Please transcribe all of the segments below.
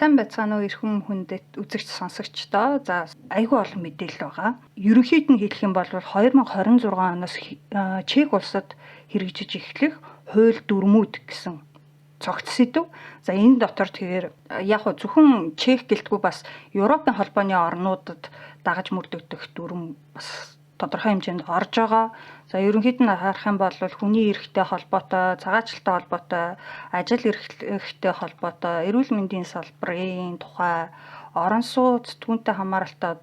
Сайн байцгаана уу эрхэм хүндэт үзэгч сонсогчдоо. За айгүй олон мэдээлэл байгаа. Ерөнхийд нь хэлэх юм бол 2026 оноос Чех улсад хэрэгжиж эхлэх хууль дүрмүүд гэсэн цогц сэдв. За энэ дотор тэгэхээр яг хөө зөвхөн Чех гэлтгүй бас Европын холбооны орнуудад дагаж мөрдөгдөх дүрм бас тодорхой хэмжээнд орж байгаа. За ерөнхийд нь харах юм бол хүний эрхтэй холбоотой, цагаачлалтай холбоотой, ажил эрхтэй холбоотой, эрүүл мэндийн салбарын тухай, орон сууц түүнтэй хамааралтай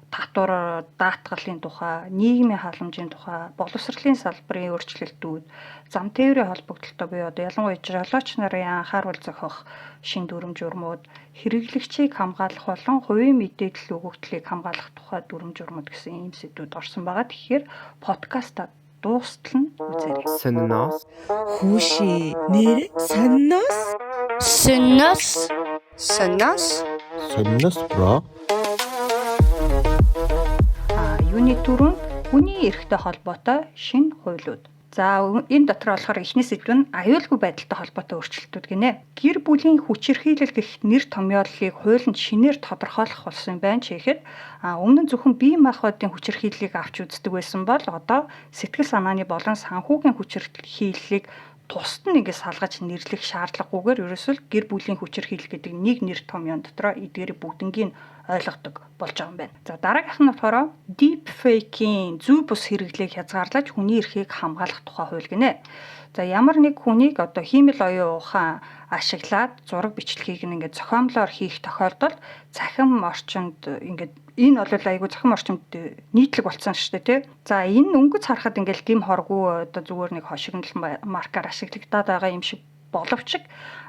татвар даатгалын тухай, нийгмийн халамжийн тухай, боловсролын салбарын өөрчлөлтүүд, зам тээврийн холбогдлолтой буюу ялангуяа жолооч нарын анхааруул зохиох шин дүрм журмууд, хэрэглэгчийг хамгаалах болон хувийн мэдээлэл өгөгдлийг хамгаалах тухай дүрм журмууд гэсэн ийм сэдвүүд орсон байгаа. Тэгэхээр подкаст дуустал нь үзээрэй. Сонноос Хүүши нэр сонноос бро. Юуны түрүүн хүний эрхтэй холбоотой шинэ хуулиуд. За энэ дотор болохоор эхний сэдв нь аюулгүй байдалтай холбоотой өөрчлөлтүүд гинэ. Гэр бүлийн хүчирхийлэл гэх нэр томьёоллыг хуулинд шинээр тодорхойлох болсон байна Чехэд. Өмнө нь зөвхөн бие махбодын хүчирхийллийг авч үздэг байсан бол одоо сэтгэл санааны болон санхүүгийн хүчирхийллийг тусад нь салгаж нэрлэх шаардлагагүйгээр ерөөсөө гэр бүлийн хүчирхийлэл гэдэг нэг нэр томьёон дотор эдгээр бүгднийг ойлгодог болж байгаа юм байна. За дараагийнх нь болохоор deep fake-ийн зөв бус хэрэглээг хязгаарлаж хүний эрхийг хамгаалах тухай хууль гинэ. За ямар нэг хүнийг одоо хиймэл оюун ухаан ашиглаад зураг бичлэгийг ингээд зохиомлоор хийх тохиолдолд цахим орчинд ингээд энэ бол айгүй цахим орчинд нийтлэг болсон шүү дээ тий. За энэ өнгөц харахад ингээд гим хоргүй одоо зүгээр нэг хошигнол маркаар ашиглагдаад байгаа юм шиг боловч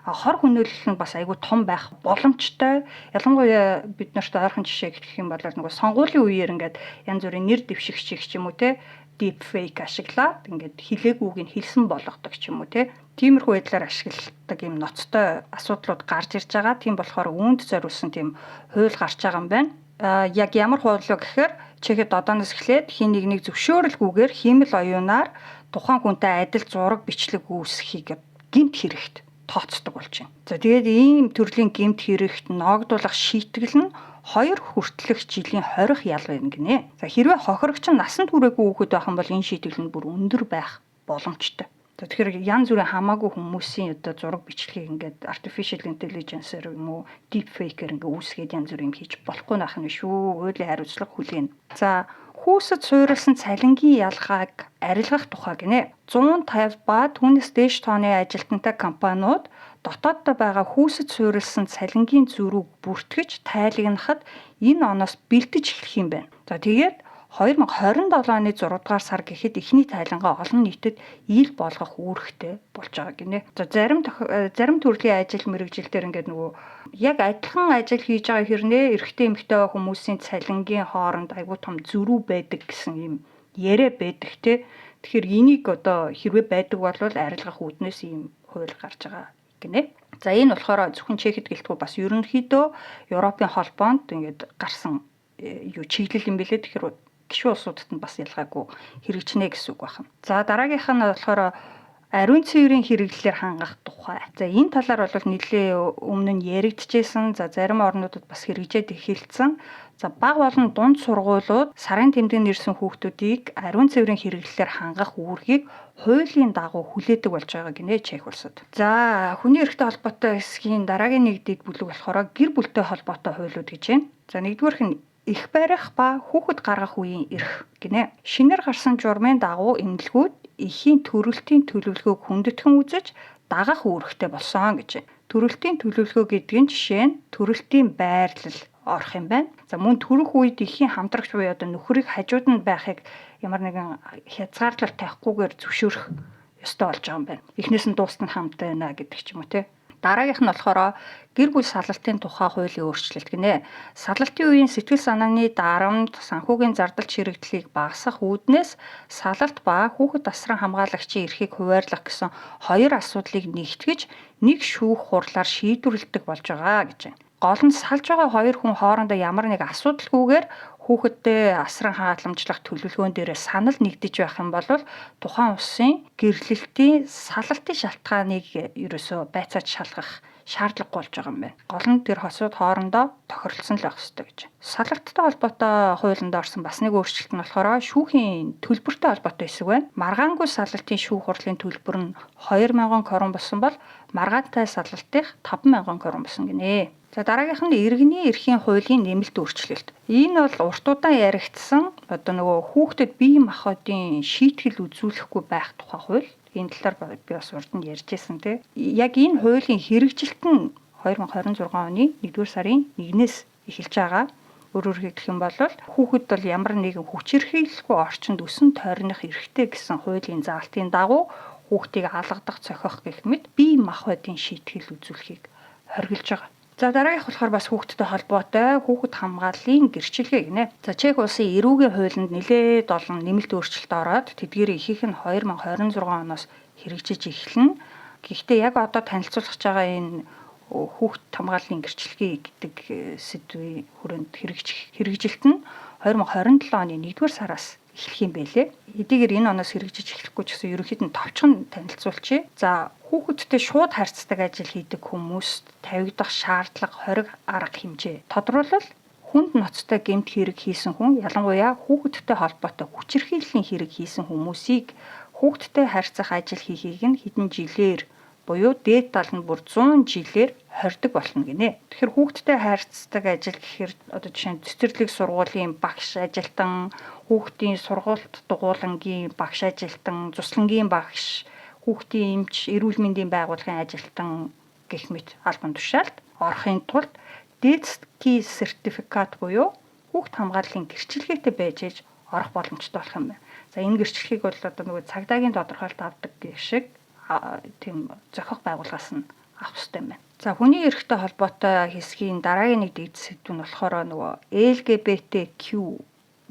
хор хөнөөлөл нь бас айгүй том байх боломжтой. Ялангуяа бид нарт ойрхон жишээ гэх юм бол нөгөө сонгуулийн үеэр ингээд янз бүрийн нэр дэвшигч ч юм уу те deep fake ашиглаад ингээд хилээгүйг нь хэлсэн болгодог ч юм уу те. Тиймэрхүү байдлаар ашигладаг юм ноцтой асуудлууд гарч ирж байгаа. Тийм болохоор үүнд зориулсан тийм хууль гарч байгаа юм байна. Яг ямар хууль вэ гэхээр Чехэд одооноос эхлээд хин нэгнийг зөвшөөрөлгүйгээр хиймэл оюунаар тухайн хүнтэй адил зураг бичлэг үүсгэхийг гэмт хэрэгт тооцдог болж байна. За тэгээд ийм төрлийн гэмт хэрэгт ногдуулах шийтгэл нь 2 хүртэлх жилийн хорих ял байна гинэ. За хэрвээ хохирогч нь насан туршаагүй хүүхэд байх юм бол энэ шийтгэл нь бүр өндөр байх боломжтой. За тэгэхээр янз бүрийн хамаагүй хүмүүсийн одоо зураг бичлэгийг ингээд artificial intelligence-ээр юм уу deep fake-ээр ингээд үүсгээд янз бүр юм хийж болохгүй байх нь шүү. Хуулийн хариуцлага хүлээнэ. За хүүсэд суурилсан цалингийн ялгааг арилгах тухай гинэ. 150 ба түүнээс дээш тооны ажилтнтай компаниуд дотооддоо байгаа хүүсэд суурилсан цалингийн зөрүүг бүртгэж тайлагнахад энэ оноос бэлдэж эхлэх юм байна. За тэгээд 2027 оны 6 дугаар сар гэхэд эхний тайлангаа олон нийтэд ил болгох үүрэгтэй болж байгаа гинэ. За зарим төрлийн ажил мэргэжилтээр ингээд нөгөө яг адилхан ажил хийж байгаа хэрнээ эрэгтэй эмэгтэй хүмүүсийн цалингийн хооронд айгүй том зөрүү байдаг гэсэн юм яриа байдаг те. Тэгэхээр энийг одоо хэрвээ байдаг бол арилгах үүднээс ийм хууль гарч байгаа гинэ. За энэ болохоор зөвхөн Чехэд гэлтгүй бас ерөнхийдөө Европын холбоонд ингээд гарсан чиглэл юм билээ. Тэгэхээр гишүүн улсуудад нь бас ялгаагүй хэрэгжинэ гэсэн үг байна. За дараагийнх нь болохоор ариун цэврийн хэрэглэлээр хангах тухай. За энэ талаар бол нэлээ өмнө нь яригдчихсэн. За зарим орнуудад бас хэрэгжээд эхэлсэн. За бага болон дунд сургуулиуд сарын тэмдэгт ирсэн хүүхдүүдийг ариун цэврийн хэрэглэлээр хангах үүргийг хуулийн дагуу хүлээдэг болж байгаа гинэ Чех улсад. За хүний эрхтэй холбоотой хэсгийн дараагийн нэг дэд бүлэг болохоор гэр бүлтэй холбоотой хуулиуд гэж байна. За нэгдүгээрх нь их барих ба хүүхэд гаргах үеийн эрх гинэ. Шинээр гарсан журмын дагуу эмнэлгүүд эхийн төрөлтийн төлөвлөгөөг хүндэтгэн үзэж дагах үүрэгтэй болсон гэж байна. Төрөлтийн төлөвлөгөө гэдэг нь жишээ нь төрөлтийн байрлал орох юм байна. За мөн төрөх үед эхийн хамтрагч буюу одоо нөхрийг хажууд нь байхыг ямар нэгэн хязгаарлалт тавихгүйгээр зөвшөөрөх ёстой болж байгаа юм байна. Эхнээс нь дуустал нь хамт байна гэдэг ч юм уу те. Дараагийнх нь болохоор гэр бүл салалтын тухай хуулийн өөрчлөлт гинэ. Салалтын үеийн сэтгэл санааны дарамт, санхүүгийн зардал чирэгдлийг багасгах үүднээс салалт ба хүүхэд асран хамгаалагчийн эрхийг хуваарлах гэсэн 2 асуудлыг нэгтгэж нэг шүүх хурлаар шийдвэрлэдэг болж байгаа гэж байна. Гол нь салж байгаа 2 хүн хоорондоо ямар нэг асуудалгүйгээр хүүхэдтэй асран халамжлах төлөвлөгөөн дээр санал нэгдэж байх юм бол тухайн улсын гэрлэлтийн салалтын шалтгааныг ерөөсөө байцааж шалгах шаардлагагүй болж байгаа юм байна. Гол нь тэр хосууд хоорондоо тохиролцсон л байх ёстой гэж. Салгалттай холбоотой хуулинд орсон бас нэг өөрчлөлт нь болохоор шүүхийн төлбөртэй холбоотой хэсэг байна. Маргаангүй салгалтын шүүх хурлын төлбөр нь 2000 крон болсон бол маргаантай салгалтынх 5000 крон болсон гинэ. За дараагийнх нь иргэний эрхийн хуулийн нэмэлт өөрчлөлт. Энэ бол урт удаан яригдсан одоо нөгөө хүүхдэд бие махбодын шийтгэл үзүүлэхгүй байх тухай хууль. Энэ талаар би бас урд нь ярьжсэн тий. Яг энэ хуулийн хэрэгжилт нь 2026 оны 1-р сарын 1-ээс эхэлж байгаа. Өөрөөр хэлэх юм бол хүүхэд бол ямар нэгэн хүчирхийлэлгүй орчинд өсөн тойрных эрхтэй гэсэн хуулийн заалтын дагуу хүүхдийг алгадах, цохих гэх мэт бие махбодын шийтгэл үзүүлэхийг хоригдж байгаа. За дараагийнх болохоор бас хүүхдтэй холбоотой хүүхэд хамгааллын гэрчилгээ гинэ. За Чех улсын эрүүгийн хуулинд нэлээд олон нэмэлт өөрчлөлт ороод тэдгээрийн ихэнх нь 2026 оноос хэрэгжиж эхэлнэ. Гэхдээ яг одоо танилцуулах байгаа энэ хүүхэд хамгааллын гэрчилгээ гэдэг сэдвийн хүрээнд хэрэгжилт нь 2027 оны 1-р сараас эхлэх юм байлээ. Эдгээр энэ оноос хэрэгжиж эхлэхгүй ч гэсэн ерөнхийдөө товчхон танилцуулчих. За хүүхэдтэй шууд харьцдаг ажил хийдэг хүмүүст тавигдах шаардлага хориг арга хэмжээ тодруулал хүнд ноцтой гэмт хэрэг хийсэн хүн ялангуяа хүүхэдтэй холбоотой хүчирхийллийн хэрэг хийсэн хүмүүсийг хүүхэдтэй харьцах ажил хийхийг нь хэдэн жилээр буюу дээд тал нь бүр 100 жилээр хордог болно гинэ. Тэгэхээр хүүхэдтэй харьцдаг ажил гэхээр одоо жишээ нь цэцэрлэг сургуулийн багш ажилтан, хүүхдийн сургуульд дугуулангийн багш ажилтан, цуслангийн багш, хүүхдийн эмч, эрүүл мэндийн байгууллагын ажилтан гэх мэт албан тушаалд орохын тулд детский сертификат буюу хүүхд хамгааллын гэрчилгээтэй байж ээж орох боломжтой болох юм байна. За энэ гэрчилгээг бол одоо нөгөө цагдаагийн тодорхойлолт авдаг гэх шиг тийм зохих байгууллагаас нь авах хэрэгтэй юм байна. За хүний эрхтэй холбоотой хэсгийн дараагийн нэг дэд сэдв нь болохоор нөгөө LGBTQ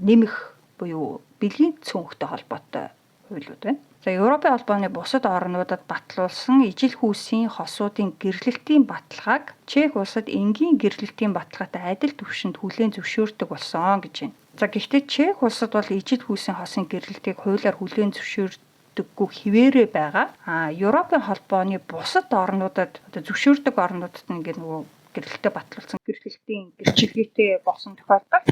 нэмэх буюу бэлгийн цөөнхтэй холбоотой хуулиуд байна. За Европын холбооны бусад орнуудад батлуулсан ижил хүйсийн хосуудын гэрлэлтийн баталгааг Чех улсад энгийн гэрлэлтийн баталгаатай адил түвшинд хүлээн зөвшөөрдөг болсон гэж байна. За гэхдээ Чех улсад бол ижил хүйсийн хосын гэрлэлтийг хуулиар хүлээн зөвшөөрдөггүй хിവэрэ байгаа. Европын холбооны бусад орнуудад одоо зөвшөөрдөг орнуудад ингээд нөгөө гэрлэлтэд батлуулсан гэрлэлтийн гэрчилгээтэй болсон тохиолдолд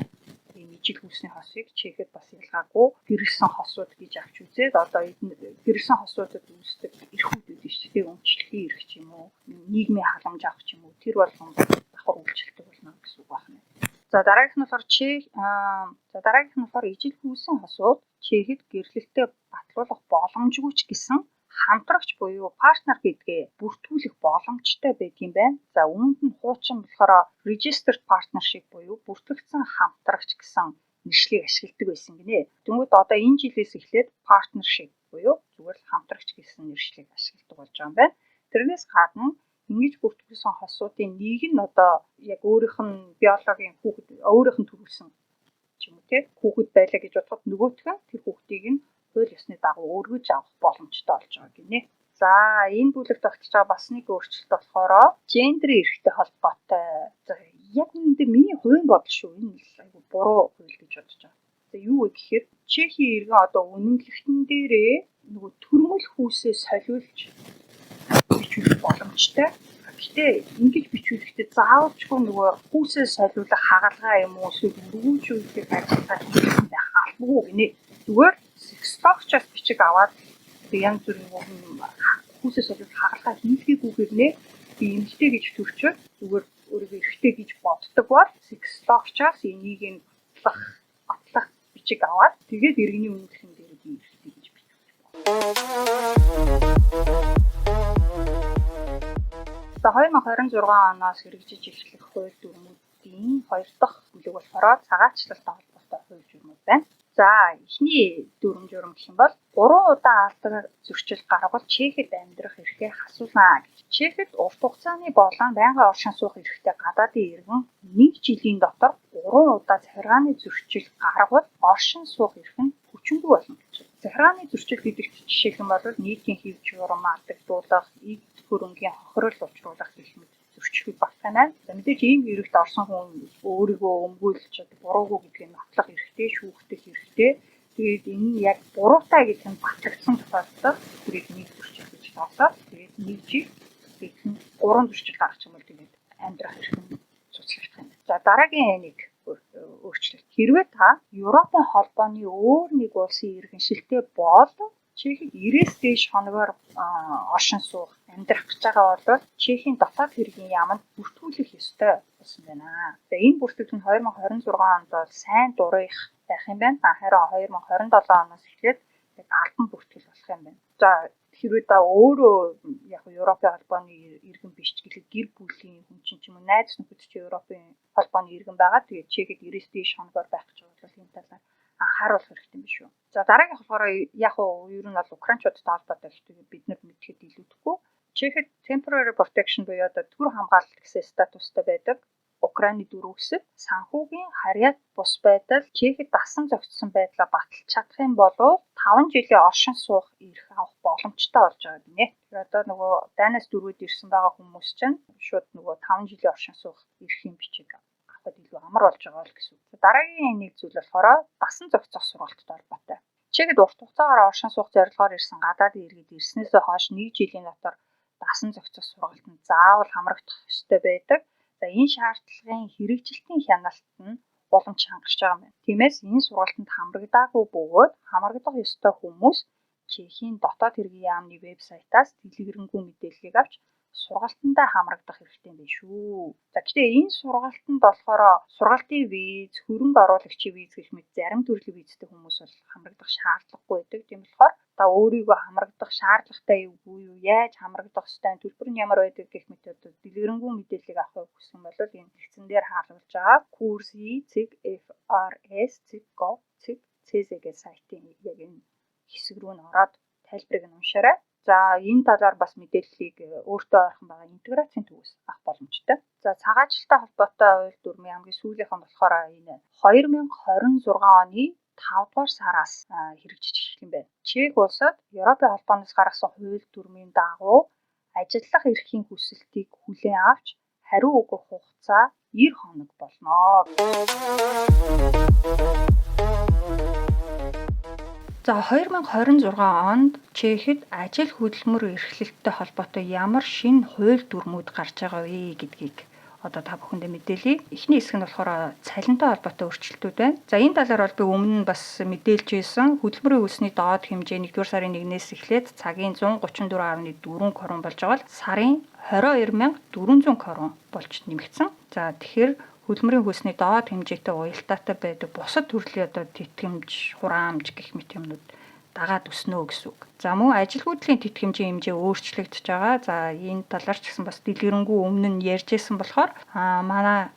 ижил хүйсний хосыг Чехэд бас ялгаагүй гэрэлсэн хосууд гэж авч үзээд одоо гэрэлсэн хосуудад үүсдэг эрхүүд үүдэн шүү дээ. Өмчлөлийн эрх ч юм уу, нийгмийн халамж авах ч юм уу тэр болгон давхар үйлчлдэг болно гэсэн үг байна. За дараагийнх нь болохоор ижил хүйсийн хосууд Чехэд гэрлэлтэд батлуулах боломжгүй ч гэсэн хамтрагч буюу партнер гэдгээ бүртгүүлэх боломжтой байдгийн байна. За үүнд нь хуучин болохоор registered partnership буюу бүртгэгдсэн хамтрагч гэсэн нэршлиг ашигладаг байсан гинэ. Тэгвэл одоо энэ жилээс эхлээд partnership буюу зүгээр л хамтрагч гэсэн нэршлиг ашигладаг болж байгаа юм байна. Тэрнээс гадна ингэж бүртгүүлсэн хосуудын нэг нь одоо яг өөрийнх нь биологийн хүүхэд өөрийнх нь төрүүлсэн ч юм уу те хүүхэд байлаа гэж бодоход нөгөөх нь тэр хүүхдийг нь хууль ёсны дагуу өргөж авах боломжтой болж байгаа гинэ. За энэ бүлэгт тогтож байгаа бас нэг өөрчлөлт болохоор гендерийн эрхтэй холбоотой. За яг үүндээ миний хувийн бодол шүү. Энэ айгу буруу хууль гэж бодож байгаа. За юу вэ гэхээр Чехийн иргэн одоо үнэмлэхтэн дээрээ нөгөө төрмөл хүүсээ солиулж бичүүлэх боломжтой. Гэхдээ ингэж бичүүлэхдээ заавалчгүй нөгөө хүүсээ солиулах хагалгаа юм уу эсвэл өргөжүүлэх ажиллагаа хийх байх албагүй гинэ. Зүгээр стокчоос бичиг аваад янз бүрийн хүүсээ солиулах хагалгаа хийлгээгүй хэрнээ би эмэгтэй гэж төрчөөд зүгээр өөрийгөө эрэгтэй гэж боддог бол стокчоос энийг нь батлах бичиг аваад тэгээд иргэний үнэмлэхин дээр би эрэгтэй гэж бичиж За 2026 оноос хэрэгжиж эхлэх хууль дүрмүүдийн 2 дахь бүлэг болохоор цагаачлалтай холбоотой хууль дүрмүүд байна. За эхний дүрм журам гэх юм бол 3 удаа алдар зөрчил гаргавал Чехэд амьдрах эрхээ хасуулна гэж. Чехэд урт хугацааны болон байнгын оршин суух эрхтэй гадаадын иргэн 1 жилийн дотор 3 удаа захиргааны зөрчил гаргавал оршин суух эрх нь хүчингүй болно гэж. Захиргааны зөрчил гэдэг жишээх юм бол нийтийн хэв журам алдагдуулах, эд хөрөнгийн хохирол учруулах гэх мэт зөрчилүүд багтана. За мэдээж ийм хэрэгт орсон хүн өөрийгөө өмгөөлж буруугүй гэдгийг нотлох эрхтэй, шүүхтэх эрхтэй. Тэгээд энэ нь яг буруутай гэх нь батлагдсан тохиолдолд тэрийг нэг зөрчил гэж тооцоод тэгээд нэг жил 3 3 төрчил гарах юм бол тэгээд амьдрах хэрэг цуцлагдах юм. За дараагийн нэг өөрчлөлт. Хэрвээ та Европын холбооны өөр нэг улсын иргэншилтэй бол Чехэд 90-с дээш хоногоор оршин суух амьдрах гэж байгаа бол Чехийн дотоод хэргийн яамд бүртгүүлэх ёстой болсон байна. За энэ бүртгэгдэл нь 2026 онд бол сайн дурах байх юм байна. Харин 2027 оноос эхлээд яг албан бүртгэл болох юм байна. За хэрвээ та өөрөө яг Европын холбооны иргэн биш ч гэхэл гэр бүлийн хүн чинь ч юм уу найз нөхөд чи Европын холбооны иргэн байгаа. Тэгээд Чехэд 90-с дээш хоногоор байх гэж байгаа бол энэ талаар анхааруулах хэрэгтэй юм биш үү. За дараагийнх болохоор яг ер нь бол украинчуудтай холбоотой гэхдээ бид нар мэдхэд илүүдэхгүй. Чехэд temporary protection буюу төр хамгаалалт гэсэн статустай байдаг. Украины дөрвөсөд санхүүгийн харьяат бус байдал Чехэд дасан зохицсон байдлаа баталж чадах юм бол 5 жилийн оршин суух эрх авах боломжтой болж байгаа гинэ. Тэгэхээр одоо нөгөө дайнаас дөрвөд ирсэн байгаа хүмүүс чинь шууд нөгөө 5 жилийн оршин суух эрхийн бичиг авахд илүү амар болж байгаа л гэсэн үг. Дараагийн нэг зүйл болохоор дасан зохицох сургалттай холбоотой. Чехэд урт хугацаагаар оршин суух зорилгоор ирсэн гадаадын иргэд ирснээсээ хойш 1 жилийн дотор дасан зохицох сургалтанд заавал хамрагдах ёстой байдаг. За энэ шаардлагын хэрэгжилтийн хяналт нь уламж хангаж байгаа юм байна. Тиймээс энэ сургалтанд хамрагдаагүй бөгөөд хамрагдах ёстой хүмүүс Чехийн дотоод хэргийн яамны вебсайтаас дэлгэрэнгүй мэдээллийг авч сургалтандаа хамрагдах хэрэгтэй юм биш үү. За гэхдээ энэ сургалтанд болохоор сургалтын виз, хөрөнгө оруулагчийн виз гэх мэт зарим төрлийн визтэй хүмүүс бол хамрагдах шаардлагагүй байдаг. Тийм болохоор та өөрийгөө хамрагдах шаардлагатай юу, яаж хамрагдах ёстой, төлбөр нь ямар байдаг гэх мэт одоо дэлгэрэнгүй мэдээллийг авахыг хүссэн бол энэ хэсгэн дээр харуулж байгаа kursi.frs.gov.cz гэх сайтын яг энэ хэсэг рүү н ороод тайлбарыг нь уншаарай. За энэ талаар бас мэдээллийг өөртөө ойрхон байгаа интеграцийн төвөөс авах боломжтой. За цагаачлалтай холбоотой хууль дүрмийн хамгийн сүүлийнхэн болохоор энэ 2026 оны 5 дугаар сараас хэрэгжиж эхлэх юм байна. Чех улсад Европын холбооноос гаргасан хууль дүрмийн дагуу ажиллах эрхийн хүсэлтийг хүлээн авч хариу өгөх хугацаа 90 хоног болно. За 2026 онд Чехэд ажил хөдөлмөр эрхлэлттэй холбоотой ямар шинэ хууль дүрмүүд гарч байгаа вэ гэдгийг одоо та бүхэндээ мэдээлье. Эхний хэсэг нь болохоор цалинтай холбоотой өөрчлөлтүүд байна. За энэ талаар бол би өмнө нь бас мэдээлж байсан. Хөдөлмөрийн хөлсний доод хэмжээ 1-р сарын 1-ээс эхлээд цагийн 134.4 крон болж байгаа л сарын 22,400 крон болж нэмэгдсэн. За тэгэхээр хөдөлмөрийн хөлсний доод хэмжээтэй уялдаатай байдаг бусад төрлийн одоо тэтгэмж, хураамж гэх мэт юмнууд дагаад өснө гэсэн үг. За мөн ажил хөдлийн тэтгэмжийн хэмжээ өөрчлөгдөж байгаа. За энэ талаар ч гэсэн бас дэлгэрэнгүй өмнө нь ярьжсэн болохоор манай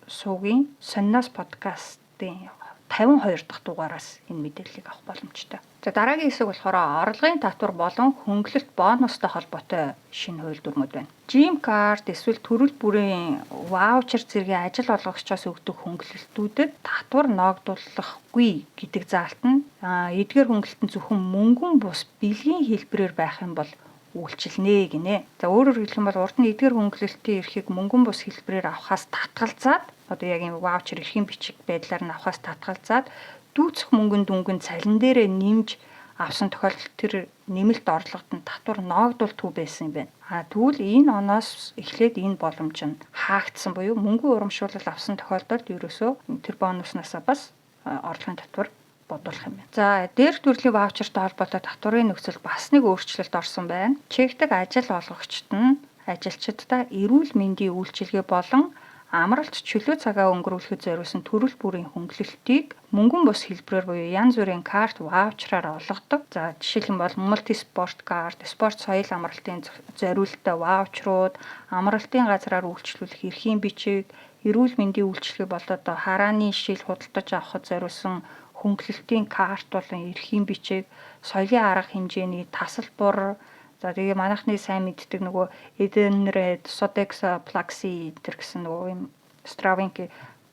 суугийн Сонноос подкастын 52 дахь дугаараас энэ мэдээллийг авах боломжтой. За дараагийн хэсэг болохоор орлогын татвар болон хөнгөлөлт бонустай холбоотой шинэ хууль дүрмүүд байна. Gym card эсвэл төрөл бүрийн ваучер зэргийн ажил олгогчоос өгдөг хөнгөлөлтүүдэд татвар ногдуулахгүй гэдэг заалт нь эдгээр хөнгөлөлтөнд зөвхөн мөнгөн бус бэлгийн хэлбэрээр байх юм бол үйлчилнэ гинэ. За өөрөөр хэлэх юм бол урд нь эдгээр хөнгөлөлтийн эрхийг мөнгөн бус хэлбэрээр авахаас татгалзаад одоо яг юм ваучер эрхийн бичиг байдлаар нь авахаас татгалзаад дүүцэх мөнгөнд дүнгийн цалин дээрээ нэмж авсан тохиолдолд тэр нэмэлт орлогод нь татвар ногдуултгүй байсан юм байна. Тэгвэл энэ оноос эхлээд энэ боломж нь хаагдсан буюу мөнгөн урамшуулал авсан тохиолдолд ерөөсөө тэр бонуснасаа бас орлогын татвар бодуулах юм байна. За дээрх төрлийн ваучертай холбоотой татварын нөхцөл бас нэг өөрчлөлт орсон байна. Чехдэг ажил олгогчид нь ажилчдаа эрүүл мэндийн үйлчилгээ болон амралт чөлөө цагаа өнгөрүүлэхэд зориулсан төрөл бүрийн хөнгөлөлтийг мөнгөн бус хэлбэрээр буюу янз бүрийн карт, ваучраар олгодог. За жишээлх юм бол мультиспорт карт, спорт соёл амралтын зориулалттай ваучрууд, амралтын газраар үйлчлүүлэх эрхийн бичиг, эрүүл мэндийн үйлчилгээ болоод харааны шил худалдаж авахд зориулсан хөнгөлөлтийн карт болон эрхийн бичиг, соёлын арга хэмжээний тасалбар. За тэгээ манайхны сайн мэддэг нөгөө Edenred, Sodexo, Plaxi гэсэн нөгөө юм Stravinky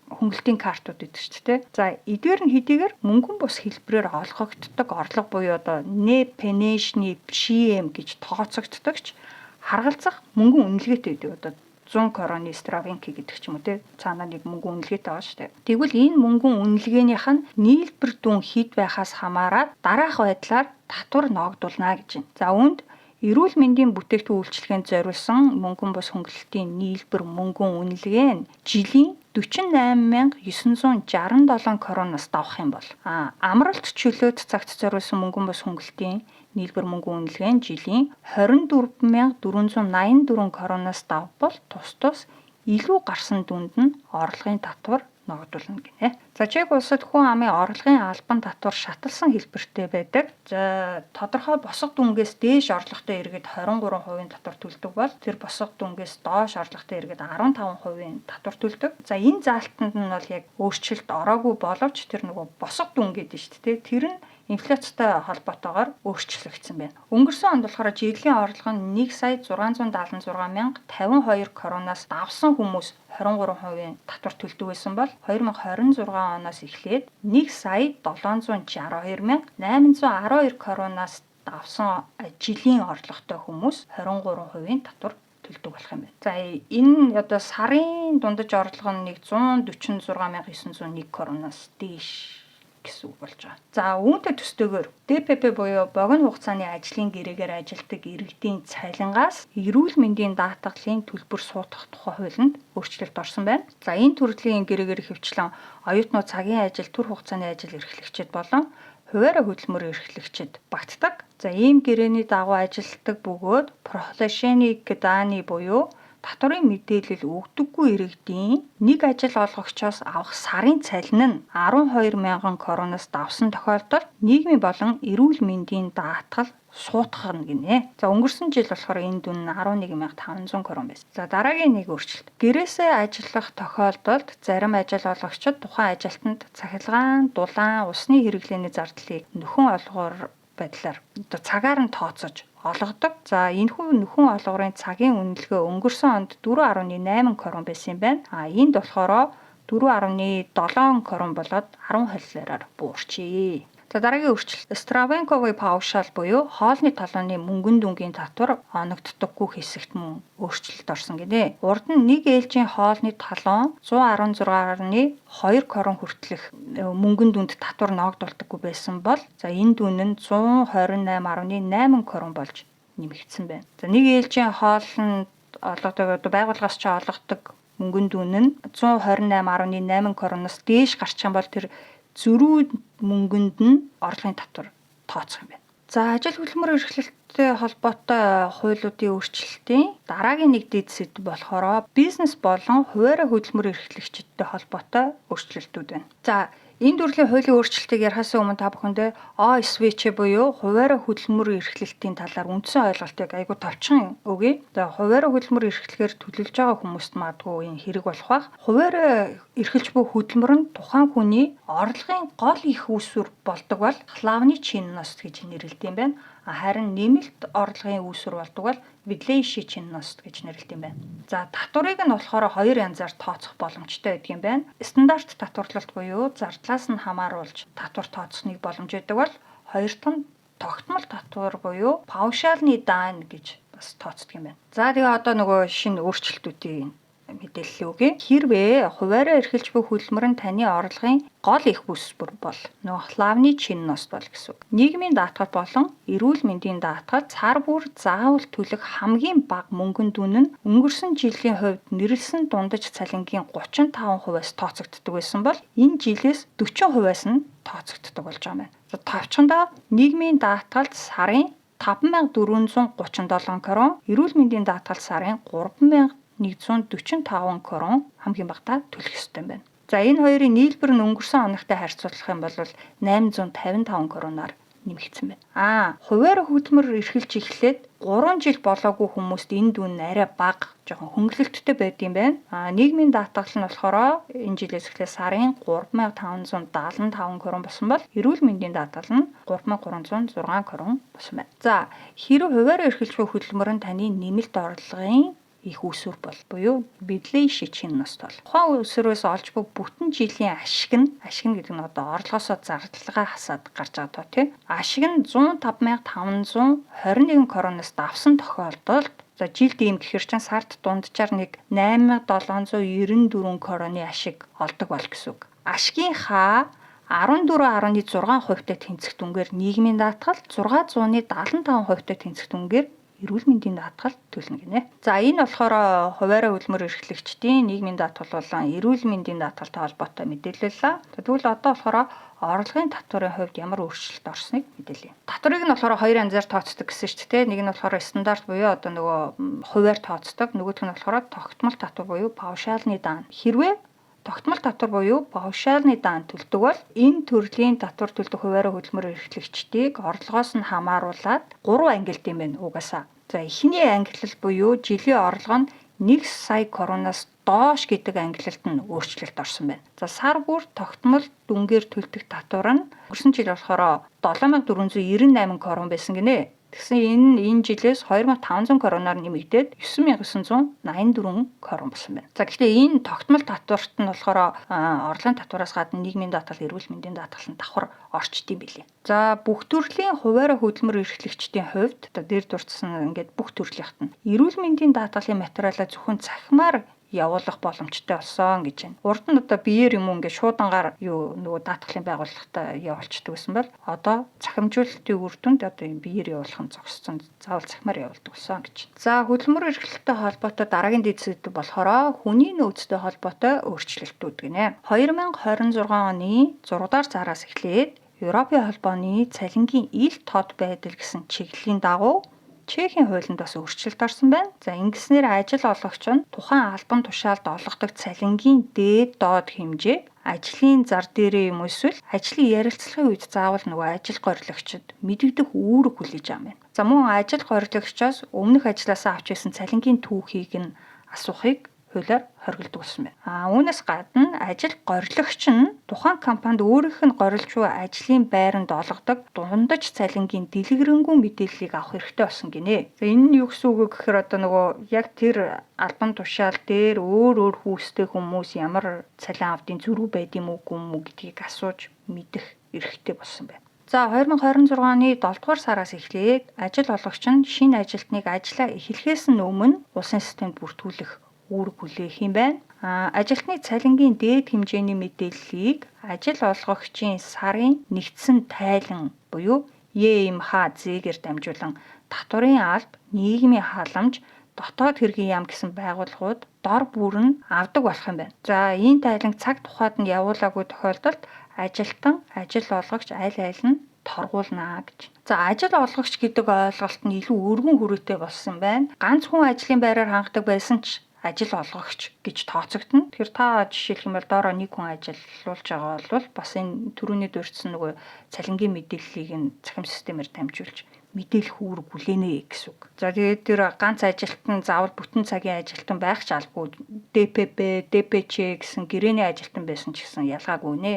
хөнгөлтийн картууд гэдэг шүү дээ. За эдгээр нь хэдийгээр мөнгөн бус хэлбэрээр олгогддог орлого буюу одоо Nepенeshny PM гэж тооцогддогч харгалзах мөнгөн үнэлгээтэй байдаг. Одоо 100 короны Stravinky гэдэг ч юм уу те цаанаа нэг мөнгөн үнэлгээтэй байгаа шүү дээ. Тэгвэл энэ мөнгөн үнэлгээнийх нь нийлбэр дүн хэд байхаас хамаарат дараах байдлаар татвар ногдуулна гэж байна. За үүнд Эрүүл мэндийн бүтээгдэхүүн үйлчлэгээнд зориулсан мөнгөн бус хөнгөлөлтийн нийлбэр мөнгөн үнэлгээ нь жилийн 48967 коронавирус давах юм бол амралт чөлөөт цагт зориулсан мөнгөн бус хөнгөлөлтийн нийлбэр мөнгөн үнэлгээ нь жилийн 24484 коронавирус давах бол тус илүү гарсан дүнд нь орлогын татвар ногдуулна гинэ. За Чех улсад хүн амын орлогын албан татвар шаталсан хэлбэртэй байдаг. За тодорхой босго дүнгээс дээш орлоготой иргэд 23% татвар төлдөг бол тэр босго дүнгээс доош орлоготой иргэд 15% татвар төлдөг. За энэ заалтанд нь бол яг өөрчлөлт ороогүй боловч тэр нөгөө босго дүн гэдэг нь шүү дээ. Тэр нь инфляцтай холбоотойгоор өөрчлөгдсөн байна. Өнгөрсөн онд болохоор жилийн орлого нь 1,676,052 коронавирус давсан хүмүүс 23% татвар төлдөг байсан бол 2026 оноос эхлээд 1,762,812 коронавирус давсан жилийн орлоготой хүмүүс 23% татвар төлдөг болох юм байна. За энэ одоо сарын дундаж орлого нь 146,901 коронавирус дээш гэсэн үг болж байгаа. За үүнтэй төстэйгээр ДПП буюу богино хугацааны ажлын гэрээгээр ажилтдаг иргэдийн цалингаас эрүүл мэндийн даатгалын төлбөр суудах тухай хуулинд өөрчлөлт орсон байна. За энэ төрлийн гэрээгээр хэвчлэн оюутнууд цагийн ажил, түр хугацааны ажил эрхлэгчид болон хуваарь хөдөлмөр эрхлэгчид багтдаг. За ийм гэрээний дагуу ажилтдаг бөгөөд профессионик дааны буюу татварын мэдээлэл өгдөггүй иргэдийн нэг ажил олгогчоос авах сарын цалин нь 12,000 коронавирус давсан тохиолдолд нийгмийн болон эрүүл мэндийн даатгал суутгах гинэ. За өнгөрсөн жил болохоор энэ дүн нь 11,500 крон байсан. За дараагийн нэг өөрчлөлт. Гэрээсээ ажиллах тохиолдолд зарим ажил олгогчид тухайн ажилтнанд цахилгаан, дулаан, усны хэрэглээний зардлыг нөхөн олгоор байдлаар цагаар нь тооцож олгодог. За энэхүү нөхөн олгорын цагийн үнэлгээ өнгөрсөн онд 4,8 крон байсан юм байна. Энд болохоор 4,7 крон болоод 10 холилороор буурчээ. За дараагийн өөрчлөлт. Стравенковый паушал буюу хоолны талууны мөнгөн дүнгийн татвар оногддоггүй хэсэгт мөн өөрчлөлт орсон гинэ. Урд нь нэг ээлжийн хоолны талуун 116,2 крон хүртэлх мөнгөн дүнд татвар ногдуулдаггүй байсан бол за энэ дүн нь 128,8 крон болж нэмэгдсэн байна. За нэг ээлжийн хоолнд олгодог байгууллагаас ч олгодог мөнгөн дүн нь 128,8 кроноос дээш гарч байгаа бол тэр зөрүү мөнгөнд нь орлогын татвар тооцох юм байна. За ажил хөдөлмөр эрхлэлттэй холбоотой хуулиудын өөрчлөлтийн дараагийн нэг дэд сэдэв болохоор бизнес болон хуваарь хөдөлмөр эрхлэгчидтэй холбоотой өөрчлөлтүүд байна. За энэ төрлийн хуулийн өөрчлөлтийг ярихаас өмнө та бүхэндээ ОСВЧ буюу хуваарь хөдөлмөр эрхлэлтийн талаар үндсэн ойлголтыг айгүй товчхон өгье. За хуваарь хөдөлмөр эрхлэхээр төлөвлөж байгаа хүмүүст магадгүй энэ хэрэг болох бах. Хуваарь эрхэлж буй хөдөлмөр нь тухайн хүний орлогын гол их үүсвэр болдог бол главный чинност гэж нэрлэдэг юм байна. Харин нэмэлт орлогын үүсвэр болдог бол видлейший чинност гэж нэрлэдэг юм байна. За татварыг нь болохоор хоёр янзаар тооцох боломжтой байдаг юм байна. Стандарт татварлалт буюу зардлаас нь хамааруулж татвар тооцохныг боломж өгдөг бол хоёр дахь нь тогтмол татвар буюу паушальны даан гэж бас тооцдог юм байна. За тэгээ одоо нөгөө шинэ өөрчлөлтүүдийн мэдээлэл өгье. Хэрвээ хуваарь эрхэлж буй хөдөлмөр нь таны орлогын гол их үүсвэр бол нөгөө главный чинност бол гэсэн үг. Нийгмийн даатгал болон эрүүл мэндийн даатгал цар бүр заавал төлөх хамгийн бага мөнгөн дүн нь өнгөрсөн жилийн хувьд нэрлсэн дундаж цалингийн 35%-аас тооцогддог байсан бол энэ жилээс 40%-аас нь тооцогддог болж байгаа юм байна. За товчхондоо нийгмийн даатгалд сарын 5,437 крон, эрүүл мэндийн даатгалд сарын 3,145 крон хамгийн багадаа төлөх ёстой юм байна. За энэ хоёрын нийлбэр нь өнгөрсөн оногтой харьцуулах юм бол 855 кроноор нэмэгдсэн байна. Хуваарь хөдөлмөр эрхэлж эхлээд 3 жил болоогүй хүмүүст энэ дүн арай бага, жоохон хөнгөлөлттэй байдаг юм байна. Нийгмийн даатгал нь болохоор энэ жилээс эхлээд сарын 3,575 крон болсон бол эрүүл мэндийн даатгал нь 3,306 крон болсон байна. За хэрэв хуваарь эрхэлж буй хөдөлмөр нь таны нэмэлт орлогын их үүсвэр бол буюу видлейший чинност бол тухайн үүсвэрээс олж буй бүтэн жилийн ашиг нь гэдэг нь одоо орлогоосоо зардлага хасаад гарч байгаа тоо тий. Ашиг нь 105,521 кроноос давсан тохиолдолд за жилд ийм гэхэр чинь сард дунджаар нэг 8,794 кроны ашиг олдог бол гэсэн үг. Ашигынхаа 14,6% тэнцэх дүнгээр нийгмийн даатгал 675% тэнцэх дүнгээр эрүүл мэндийн даатгалд төлнө гинэ. За энэ болохоор хуваарай хөдөлмөр эрхлэгчдийн нийгмийн даатгал болон эрүүл мэндийн даатгалтай холбоотой мэдээлэл л. Тэгвэл одоо болохоор орлогын татварын хувьд ямар өөрчлөлт орсныг мэдээлье. Татварыг нь болохоор хоёр янзаар тооцдог гэсэн шүү дээ. Нэг нь болохоор стандарт буюу одоо нөгөө хуваар тооцдог, нөгөөх нь болохоор тогтмол татвар буюу паушаалны даан. Хэрвээ тогтмол татвар буюу паушаалны даан төлдөг бол энэ төрлийн татвар төлдөг хуваарай хөдөлмөр эрхлэгчдийг орлогоос нь хамааруулад 3 ангилт юм байна угаасаа. За эхний ангиллал буюу жилийн орлого нь 1 сая короноос доош гэдэг ангиллалд нь өөрчлөлт орсон байна. За сар бүр тогтмол дүнгээр төлдөг татвар нь өнгөрсөн жил болохоор 7498 корон байсан гинэ. Тэгсэн энэ жилээс 2500 короноор нэмэгдээд 9984 корон болсон байна. За гэхдээ энэ тогтмол татварт нь болохоор орлогын татвараас гадна нийгмийн даатгал, эрүүл мэндийн даатгал нь давхар орчдгийм билээ. За бүх төрлийн хуваарай хөдөлмөр эрхлэгчдийн хувьд одоо дээр дурдсан ингээд бүх төрлийнх нь эрүүл мэндийн даатгалын материалаа зөвхөн цахимаар явуулах боломжтой болсон гэж байна. Урд нь одоо биеэр юм ингээд шуудангаар нөгөө даатгалын байгууллагатай явуулчихдаг байсан бол одоо цахимжуулалтын үр дүнд одоо юм биеэр явуулах нь зогссон. Заавал цахимаар явуулдаг болсон гэж. За хөдөлмөр эрхлэлтэй холбоотой дараагийн дэд сэдв болохоор хүний нөөцтэй холбоотой өөрчлөлтүүд гинэ. 2026 оны 6 дугаар сараас эхлээд Европын холбооны цалингийн ил тод байдал гэсэн чиглэлийн дагуу Чехийн хуулинд бас өөрчлөлт орсон байна. За ингэснээр ажил олгогч нь тухайн албан тушаалд олгодог цалингийн дээд доод хэмжээг ажлын зар дээрээ юм эсвэл ажлын ярилцлагын үед заавал нөгөө ажил гориглогчид мэдэгдэх үүрэг хүлээж байгаа юм. За мөн ажил гориглогчоос өмнөх ажилласаа авч ирсэн цалингийн түүхийг нь асуухыг хуулиар хоригддог болсон байна. Үүнээс гадна ажил гориглогч нь тухайн компанид өөрийнх нь горилж буй ажлын байранд олгодог дундаж цалингийн дэлгэрэнгүй мэдээллийг авах хэрэгтэй болсон гинэ. За энэ нь юу гэсэн үг гэхээр одоо нөгөө яг тэр албан тушаал дээр өөр хүүстэй хүмүүс ямар цалин авдیں۔ Зөрүү байдığım үгүй юм уу гэдгийг асууж мэдэх эрхтэй болсон байна. За 2026 оны 7 дугаар сараас эхлээд ажил олгогч нь шинэ ажилтныг ажиллаа эхлэхээс нь өмнө улсын системд бүртгүүлэх үүрэг хүлээх юм байна. Ажилтны цалингийн дээд хэмжээний мэдээллийг ажил олгогчийн сарын нэгдсэн тайлан буюу ЕМХ-зээр дамжуулан татварын алба, нийгмийн халамж, дотоод хэргийн яам гэсэн байгууллагууд дор бүрэн авдаг болох юм байна. За энэ тайланг цаг тухайд нь явуулаагүй тохиолдолд ажилтан, ажил олгогч аль нь торгуулнаа гэж. За ажил олгогч гэдэг ойлголт нь илүү өргөн хүрээтэй болсон байна. Ганц хүн ажлын байраар хангадаг байсан ч ажил олгогч гэж тооцогдно. Тэгэхээр та жишээлх юм бол доороо нэг хүн ажиллуулж байгаа бол бас энэ түрүүний дурдсан нөгөө цалингийн мэдээллийг нь цахим системээр дамжуулж мэдээлэх үүрэг хүлээнэ гэсэн үг. За тэгээд тэр ганц ажилтан заавал бүтэн цагийн ажилтан байх ч албагүй ДПП, ДПЧ гэсэн гэрээний ажилтан байсан ч гэсэн ялгаагүй нэ.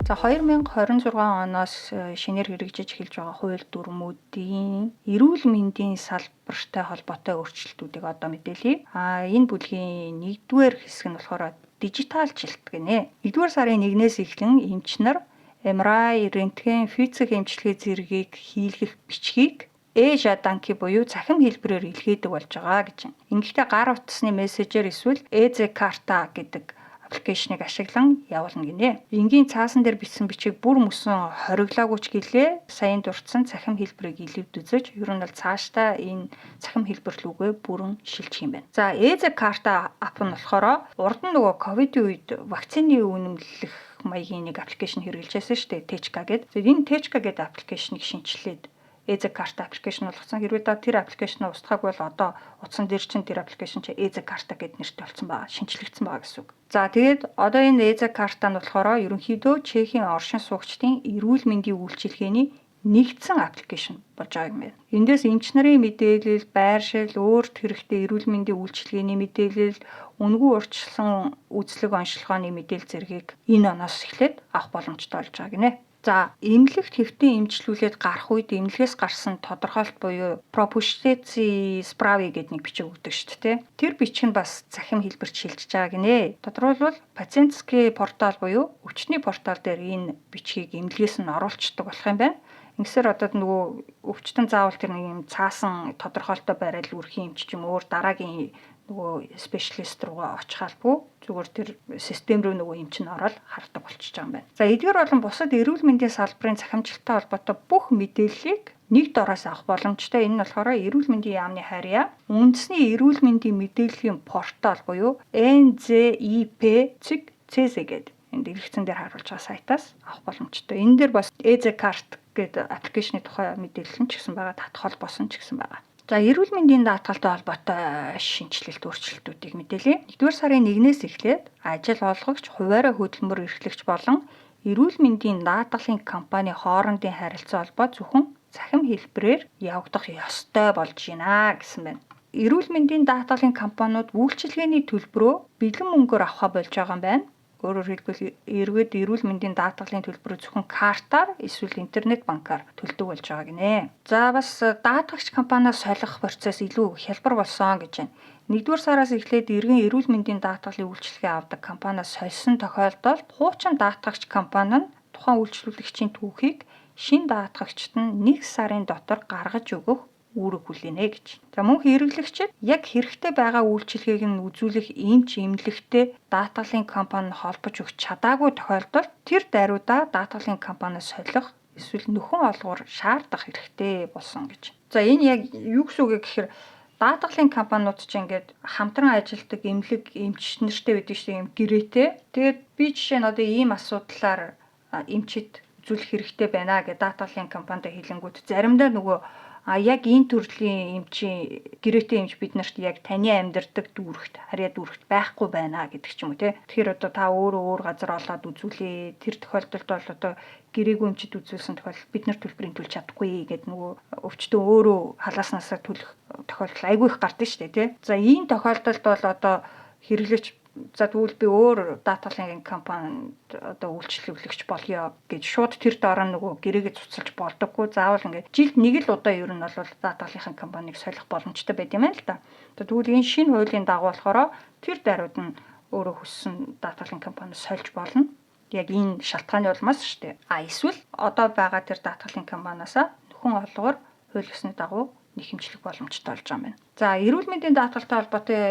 За 2026 оноос шинээр хэрэгжиж эхэлж байгаа хууль дүрмүүдийн эрүүл мэндийн салбартай холбоотой өөрчлөлтүүдийг одоо мэдээлье. Энэ бүлгийн 1-р хэсэг нь болохоор дижиталжилт гинэ. 1-р сарын 1-ээс эхлэн эмч нар MRI, рентген, физик эмчилгээ зэргийг хийлгэх бичгийг e-жаданки буюу цахим хэлбэрээр илгээдэг болж байгаа гэж байна. Ингэхдээ гар утасны мессежээр эсвэл e-карта гэдэг аппликейшнийг ашиглан явуулна гинэ. Энгийн цаасан дээр бичсэн бичиг бүр мөсөн хориглоогүй ч гэлээ саяын дурдсан цахим хэлбэрийг илэвд үзэж ер нь бол цаашдаа энэ цахим хэлбэр рүүгээ бүрэн шилжих юм байна. За e-карта ап нь болохоор урд нь нөгөө ковидын үед вакцины үнэмлэх маягийн нэг аппликейшн хэрэгжилжсэн шүү дээ. Тэчка гэдэг. Тэгээд энэ Тэчка гэдэг аппликейшнийг шинжилээд e-карта аппликейшн болгосон. Хэрвээ та тэр аппликейшнээ устгаагүй бол одоо утсан дээр чинь тэр аппликейшн чинь e-карта гэдэг нэртэй болсон байгаа. Шинжлэгдсэн байгаа гэсэн үг. За тэгээд одоо энэ e-карта нь болохоор ерөнхийдөө Чехийн оршин суугчдын эрүүл мэндийн үйлчилгээний нэгдсэн аппликейшн болж байгаа юм байна. Эндээс эмч нарын мэдээлэл, байршил, өөрт хэрэгтэй эрүүл мэндийн үйлчилгээний мэдээлэл, үнэгүй урьдчилсан үзлэг онцлогооны мэдээлэл зэргийг энэ оноос эхлээд авах боломжтой болж байгаа гинэ. За, эмнэлэгт хэвтэн эмчлүүлээд гарах үед эмнэлгээс гарсан тодорхойлт буюу пропуштэци справи гэдэг нэг бичиг өгдөг шүү дээ. Тэр бичиг нь бас цахим хэлбэрт шилжиж байгаа гинэ. Тодорхойлбол пациентский портал буюу өвчтний портал дээр энэ бичгийг эмнэлгээс нь оруулцдаг болох юм байна. Ингэсээр одоо нөгөө өвчтөн заавал тэр нэг юм цаасан тодорхойлолтой байрал үрхийн эмч ч юм өөр дараагийн нөгөө спешиалист руугаа очих албагүй зүгээр тэр систем рүү нөгөө эмч нь ороод хардаг болчихж байгаа юм байна. За эдгээр болон бусад эрүүл мэндийн салбарын захимжилттай холбоотой бүх мэдээллийг нэг дороос авах боломжтой. Энэ нь болохоор эрүүл мэндийн яамны харьяа үндэсний эрүүл мэндийн мэдээллийн портал буюу NZIP.CZ гэдэг энд дэлгэцэн дээр харуулж байгаа сайтаас авах боломжтой. Энэ дээр бас EZ карт гэдэг аппликейшны тухай мэдээлэл нь ч гэсэн байгаа, татах холбоосон ч гэсэн байгаа. За эрүүл мэндийн даатгалтай холбоотой шинжилэлт өөрчлөлтүүдийг мэдээлье. 1-р сарын 1-ээс эхлээд ажил олгогч, хуваарай хөдөлмөр эрхлэгч болон эрүүл мэндийн даатгалын компани хоорондын харилцаа холбоо зөвхөн цахим хэлбэрээр явагдах ёстой болж байна гэсэн байна. Эрүүл мэндийн даатгалын компаниуд үйлчилгээний төлбөрөө бэлэн мөнгөөр авах болж байгаа юм байна. Өөрөөр хэлбэл эргээд эрүүл мэндийн даатгалын төлбөрөө зөвхөн картаар эсвэл интернет банкаар төлдөг болж байгаа гинэ. За бас даатгагч компаниас солих процесс илүү хялбар болсон гэж байна. 1-р сараас эхлээд иргэн эрүүл мэндийн даатгалын үйлчилгээ авдаг компаниас сольсон тохиолдолд хуучин даатгагч компани нь тухайн үйлчлүүлэгчийн түүхийг шин даатгагчид нь 1 сарын дотор гаргаж өгөх үүрэг хүлээнэ гэж. За мөн хэрэглэгчид яг хэрэгтэй байгаа үйлчилгээг нь үзүүлэх эмч эмнэлэгтэй даатгалын компани нь холбож өгч чадаагүй тохиолдолд тэр даруйдаа даатгалын компаниас солих эсвэл нөхөн олгоор шаардах хэрэгтэй болсон гэж. За энэ яг юу гэсэн үг гэхээр даатгалын компаниуд ч ингээд хамтран ажилладаг эмнэлэг эмч нартай байдаг шүү юм гэрээтэй. Тэгээд би жишээ нь одоо ийм асуудлаар эмчид үзүүлэх хэрэгтэй байна гэдэг даатгалын компанид хэлэнгүүт заримдаа нөгөө яг энэ төрлийн эмчийн гэрээтэй эмч бид нарт яг таны амьдардаг дүүрэгт харьяа дүүрэгт байхгүй байна гэдэг ч юм уу те. Тэгэхээр одоо та өөрөө өөр газар олоод үзүүлээ. Тэр тохиолдолд бол одоо гэрээгүй эмчид үзүүлсэн тохиолдолд бид нар төлбөрийн төлж чадахгүй гэдэг нөгөө өвчтөн өөрөө халааснасаа төлөх тохиолдол айгүй их гардаг шүү дээ те. За ийм тохиолдолд бол одоо хэрэглэгч за тэгвэл би өөр даатгалын компанид одоо үйлчлүүлэгч болёо гэж шууд тэр дараа нөгөө гэрээгээ цуцалж болдоггүй. Заавал ингээд жилд нэг л удаа ер нь бол даатгалын компанийг солих боломжтой байт юм байна л да. Тэгвэл энэ шинэ хуулийн дагуу болохоор тэр даруйд нь өөрөө хүссэн даатгалын компаниас сольж болно. Яг энэ шалтгааны улмаас шүү дээ. Эсвэл одоо байгаа тэр даатгалын компаниас нөхөн олгоор хууль ёсны дагуу нэхэмжлэх боломжтой болж байгаа юм байна. За эрүүл мэндийн даатгалтай холбоотой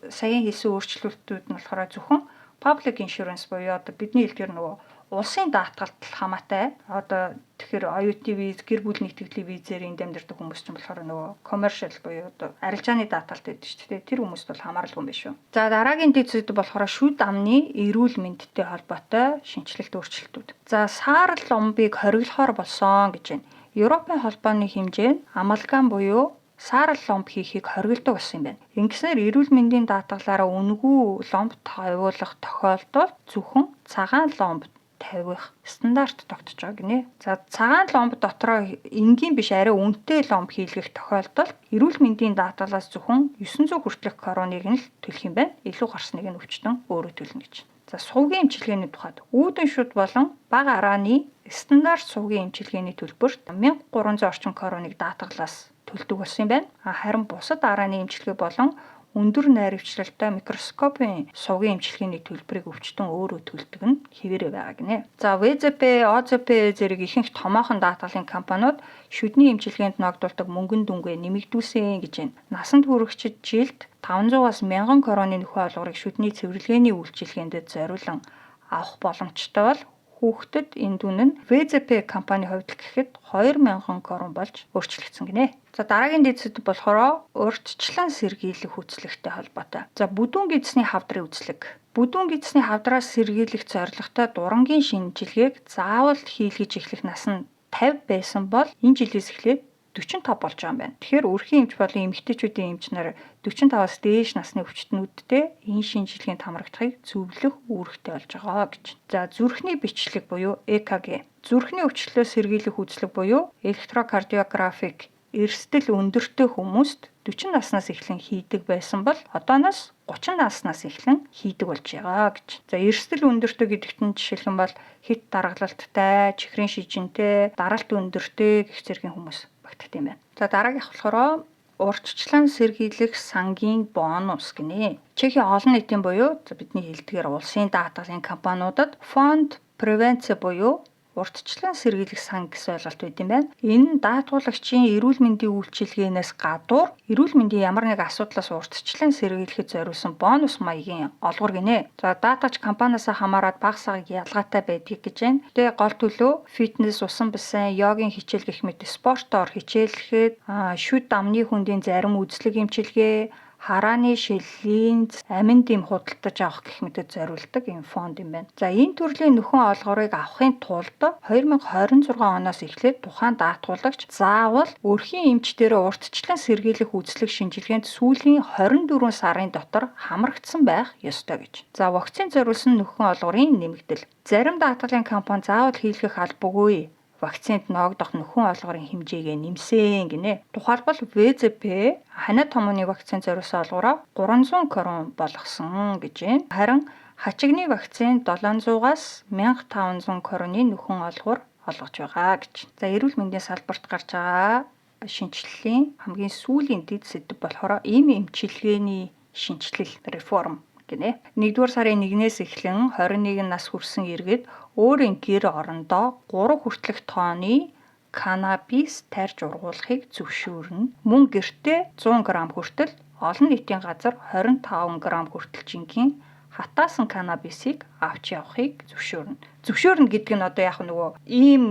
саяхан хийсэн өөрчлөлтүүд нь болохоор зөвхөн public insurance буюу одоо бидний хэлдгээр нөгөө улсын даатгалт хамаатай. Одоо тэгэхээр оюутны виз, гэр бүл нийтгэлийн визээр энд амьдардаг хүмүүс ч болохоор нөгөө commercial буюу одоо арилжааны даатгалт байдаг шүү дээ. Тэр хүмүүст бол хамааралгүй юм биш үү. За дараагийн дэд зүйл болохоор шүд амны эрүүл мэндтэй холбоотой шинжилэлт өөрчлөлтүүд. За саарл ломбыг хориглохоор болсон гэж байна. Европын холбооны хэмжээнд амалгам буюу саарл ломб хийхийг хориглодог болсон юм байна. Ингэснээр эрүүл мэндийн даатгалаараа үнэгүй ломб тавиулах тохиолдолд зөвхөн цагаан ломб тавих стандарт тогтож байгаа гинэ. За цагаан ломб дотроо энгийн биш арай үнэтэй ломб хийлгэх тохиолдолд эрүүл мэндийн даатгалаас зөвхөн 900 хүртэлх короныг нь л төлөх юм байна. Илүү гарсныг нь өвчтөн өөрөө төлнө гэж. За сувгийн эмчилгээний тухайд үүдэн шүд болон бага арааны стандарт сувгийн эмчилгээний төлбөрт 1300 орчим короныг даатгалаас төлдөг болсон юм байна. Харин бусад арааны эмчилгээ болон өндөр найрвчлалтай микроскопын сувгийн эмчилгээний төлбөрийг өвчтөн өөрөө төлдөг нь хэвээрээ байгаа гинэ. За ВЗП, ОЗП зэрэг ихэнх томоохон даатгалын компаниуд шүдний эмчилгээнд ногдуулдаг мөнгөн дүнгээ нэмэгдүүлсэн гэж байна. Насанд хүрэгчид жилд 500-аас 1000 короны нөхөө олгорыг шүдний цэвэрлэгээний үйлчилгээнд зориулан авах боломжтой бол хүүхдэд энэ дүн нь ВЗП компани хувьд гэхэд 2000 корон болж өөрчлөгдсөн гинэ. За дараагийн дэд болохоор урьдчилан сэргийлэх үзлэгтэй холбоотой. За бүдүүн гидсний хавдрын үзлэг. Бүдүүн гидсний хавдраас сэргийлэх зорилготой дурангийн шинжилгээг заавал хийлгэж эхлэх нас нь 50 байсан бол энэ жилээс эхлээд 45 болж байгаа юм байна. Тэгэхээр өрхийн эмч болон эмэгтэйчүүдийн эмч нар 45-аас дээш насны өвчтнүүдтэй энэ шинжилгээнд хамрагдахыг зөвлөх үүрэгтэй болж байгаа гэж. За зүрхний бичлэг буюу ЭКГ. Зүрхний өвчлөлөө сэргийлэх үзлэг буюу электрокардиографик эрсдэл өндөртэй хүмүүст 40 наснаас эхлэн хийдэг байсан бол одооноос 30 наснаас эхлэн хийдэг болж байгаа гэж. За эрсдэл өндөртэй гэдэгт нь жишээлхэн бол хит даргалалттай, чихрийн шижинтэй, даралт өндөртэй гэх зэргийн хүмүүс багтдаг юм байна. За дараагийнх болохоор урьдчилан сэргийлэх сангийн бонус гинэ. Чехийн олон нийтийн буюу бидний хэлдгээр улсын даатгалын компаниудад фонд превенц буюу урьдчилан сэргийлэх сан гэсэн ойлголт үүд юм байна. Энэ даатгуулагчийн эрүүл мэндийн үйлчилгээнээс гадуур эрүүл мэндийн ямар нэг асуудлаас урьдчилан сэргийлэхэд зориулсан бонус маягийн олгор гинэ. За даатагч компаниас хамаарат баг саг ялгаатай байдгийг гэж байна. Тэгээ гол төлөө фитнес, усан бассейн, йогийн хичээл гэх мэт спортоор хичээллэхэд шүд амны хүндийн зарим үзлэг эмчилгээ, харааны шилийн аминд эм худалдаж авах гэх мэтэд зориулдаг юм фонд юм байна. За энэ төрлийн нөхөн олгорыг авахын тулд 2026 оноос эхлээд тухайн даатгуулагч заавал өрхийн эмчдэрээ урьдчилан сэргийлэх үзлэг шинжилгээнд сүүлийн 24 сарын дотор хамрагдсан байх ёстой гэж. За вакцины зориулсан нөхөн олгорын нэмэгдэл. Зарим даатгалын компани заавал хийлгэх албагүй вакцинд ноогдох нөхөн олгорын хэмжээгээ нэмсэн гинэ. Тухайлбал ВЗП ханиад томооны вакцины зориулсан олгороо 300 крон болгосон гэж байна. Харин хачигны вакцины 700-аас 1500 кроны нөхөн олгор олгож байгаа гэж. За эрүүл мэндийн салбарт гарч байгаа шинжилгээний хамгийн сүүлийн дэд сэдэв болохоор ийм эмчилгээний шинжилэл реформ гинэ. 1-р сарын 1-ээс эхлэн 21 нас хүрсэн иргэд өөрийн гэр орондоо 3 хүртэлх тонны канабис тарьж ургуулахыг зөвшөөрнө. Мөн гэртээ 100 г хүртэл, олон нийтийн газар 25 г хүртэл жинхэнэ хатаасан канабисыг авч явахыг зөвшөөрнө. Зөвшөөрнө гэдэг нь одоо яг нөгөө ийм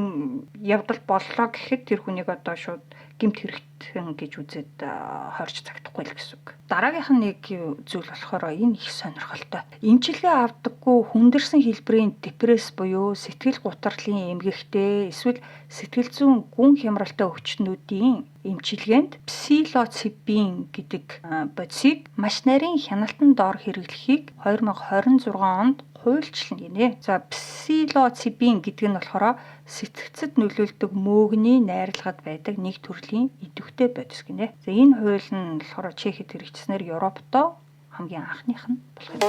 явдал боллоо гэхэд тэр хүнийг одоо шууд гэмт хэрэгтэн гэж үзээд хорж цагдахгүй л гэсэн үг. Дараагийнх нь нэг зүйл болохоор энэ их сонирхолтой. Эмчилгээ авдаггүй хүндэрсэн хэлбэрийн депресс буюу сэтгэл гутралын эмгэгтэй эсвэл сэтгэл зүйн гүн хямралтай өвчтнүүдийн эмчилгээнд псилоцибин гэдэг бодисыг маш нарийн хяналтан доор хэрэглэхийг 2026 онд хуульчлан гинэ. За псилоцибин гэдэг нь болохоор сэтгцэд нөлөөлдөг мөөгний найрлагад байдаг нэг төрлийн идэвхтэй бодис гинэ. За энэ хууль нь болохоор Чехэд хэрэгжснээр Европтой хамгийн анхных нь болох юм.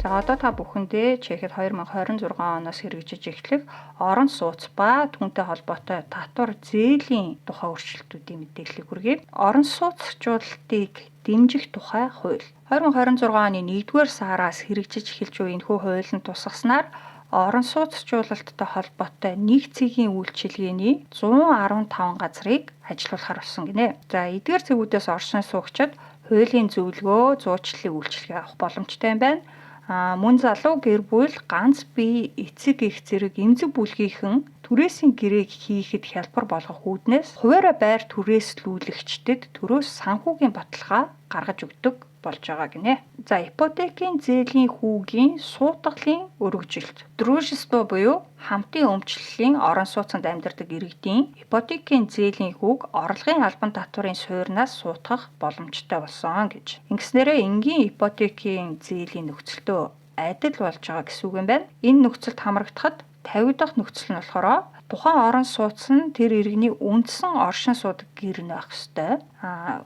За одоо та бүхэндээ Чехэд 2026 оноос хэрэгжиж эхлэх орон сууц ба түүнтэй холбоотой татвар зээлийн тухай өөрчлөлтүүдийн мэдээллийг хүргэе. Орон сууцчлалтыг дэмжих тухай хууль. 2026 оны 1-р сараас хэрэгжиж эхэлж буй энэхүү хууль нь тусгаснаар орон сууцчлалттай холбоотой нэг цэгийн үйлчилгээний 115 газрыг ажилуулахар болсон гинэ. За эдгээр цэгүүдээс оршин суугчид хуулийн зөвлөгөө, зуучлалын үйлчилгээ авах боломжтой юм байна. Мөн залуу гэр бүл ганц бие эцэг их зэрэг эмзэг бүлгийнхэн түрээсийн гэрээг хийхэд хялбар болгох үүднээс хуваарай байр түрээслүүлэгчдэд төрөөс санхүүгийн баталгаа гаргаж өгдөг болж байгаа гинэ. За ипотекийн зээлийн хүүгийн суутгалын өргөжилт. Дружество буюу хамтын өмчлөлийн орон сууцанд амьдардаг иргэдийн ипотекийн зээлийн хүүг орлогын албан татварын суурнаас суутгах боломжтой болсон гэж. Ингэснээрээ энгийн ипотекийн зээлийн нөхцөлтөө адил болж байгаа гэсэн үг юм байна. Энэ нөхцөлд хамрагдахад 50 дахь нөхцөл нь болохоор тухайн орон сууц нь тэр иргэний үндсэн оршин суудаг гэр нь байх ёстой.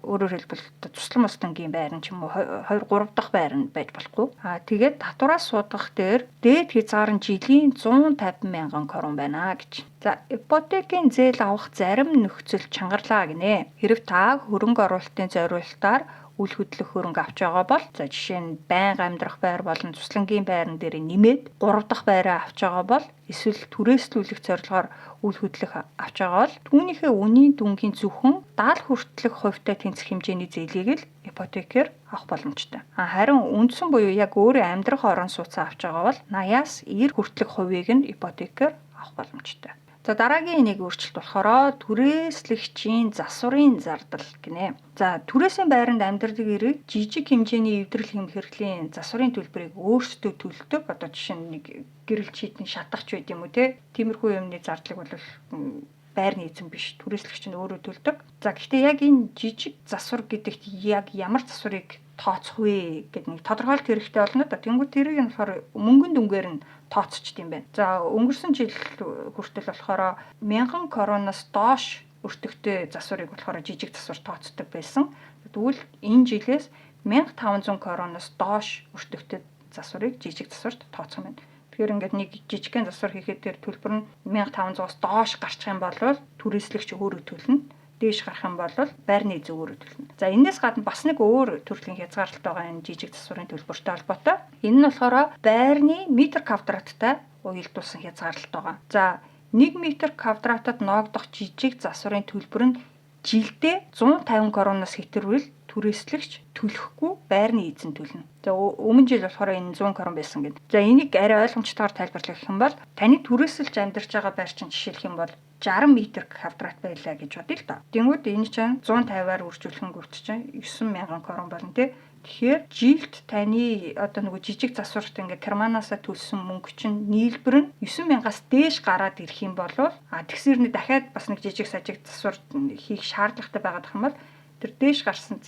Өөрөөр хэлбэл туслан мостонгийн байран ч юм уу 2 3 дахь байран байж болохгүй. Тэгээд татвараас суудгах дээр дээд хязгаар нь жилийн 150 мянган крон байна гэж. За ипотекийн зээл авах зарим нөхцөл чангарлаа гинэ. Хэрв та хөрөнгө оруулалтын зориулалтаар үл хөдлөх хөрөнгө авч байгаа бол за жишээ нь байнга амьдрах байр болон туслангийн байран дээр нэмээд 3 дахь байраа авч байгаа бол эсвэл түрээслүүлэх зорилгоор үл хөдлөх авч байгаа бол түүнийхээ үнийн дүнгийн зөвхөн 70 хүртэлх хувьтай тэнцэх хэмжээний зээлийг л ипотекээр авах боломжтой. Харин үндсэн буюу яг өөрөө амьдрах орон сууцаа авч байгаа бол 80-аас 90 хүртэлх хувийг нь ипотекээр авах боломжтой. За дараагийн нэг өөрчлөлт болохоор түрээслэгчийн засварын зардал гинэ. За түрээсийн байранд амьдардаг ирэг жижиг хэмжээний эвдрэл хэм хэрэглийн засварын төлбөрийг өөрсдөө төлдөг. Одоо жишээ нь нэг гэрэл чийдэн шатахч байд юм уу те. Тиймэрхүү юмны зардлыг бол байрны эзэн биш түрээслэгч нь өөрөө төлдөг. За гэхдээ яг энэ жижиг засвар гэдэгт яг ямар засварыг тооцох вэ гэдэг нэг тодорхойлт хэрэгтэй болно да. Тэнгүүд тэрийг нь болохоор мөнгөнд дүнгээр нь тооцчд юм байна. За өнгөрсөн жил хүртэл болохоор 1000 кроноос доош өртөгтэй засварыг болохоор жижиг засвар тооцдог байсан. Тэгвэл энэ жилээс 1500 кроноос доош өртөгтэй засварыг жижиг засварт тооцох юм байна. Тэгэхээр ингээд нэг жижигхэн засвар хийхэд тэр төлбөр нь 1500-аас доош гарчих юм бол түрээслэгч өөрөө төлнө. дээш гарах юм бол байрны эзэн өөрөө төлнө. За энэс гадна бас нэг өөр төрлийн хязгаарлалт байгаа энэ жижиг засварын төлбөртэй холбоотой. Энэ нь болохоор байрны метр квадраттай уялдуулсан хязгаарлалт байгаа. За 1 метр квадратад ноогдох жижиг засварын төлбөр нь жилдээ 150 кроноос хэтэрвэл түрээслэгч төлөхгүй байрны эзэн төлнө. За өмнө жил болохоор энэ 100 крон байсан гэдэг. За энийг арай ойлгомжтойгоор тайлбарлах юм бол таны түрээсэлж амьдарч байгаа байр чинь жишээлх юм бол 60 метр квадрат байлаа гэж бодъё л доо. Тэнгүүд энэ чинь 150-аар үржүүлэнгүүт чинь 9000 крон болно тий. Тэгэхээр жилд таны одоо нөгөө жижиг засварт ингээ керманаасаа төлсөн мөнгө чинь нийлбэр нь 9000-аас дээш гараад ирэх юм бол тэгсэрнэ дахиад бас нэг жижиг сажиг засвар хийх шаардлагатай байгаад их юм бол тэр дээш гарсан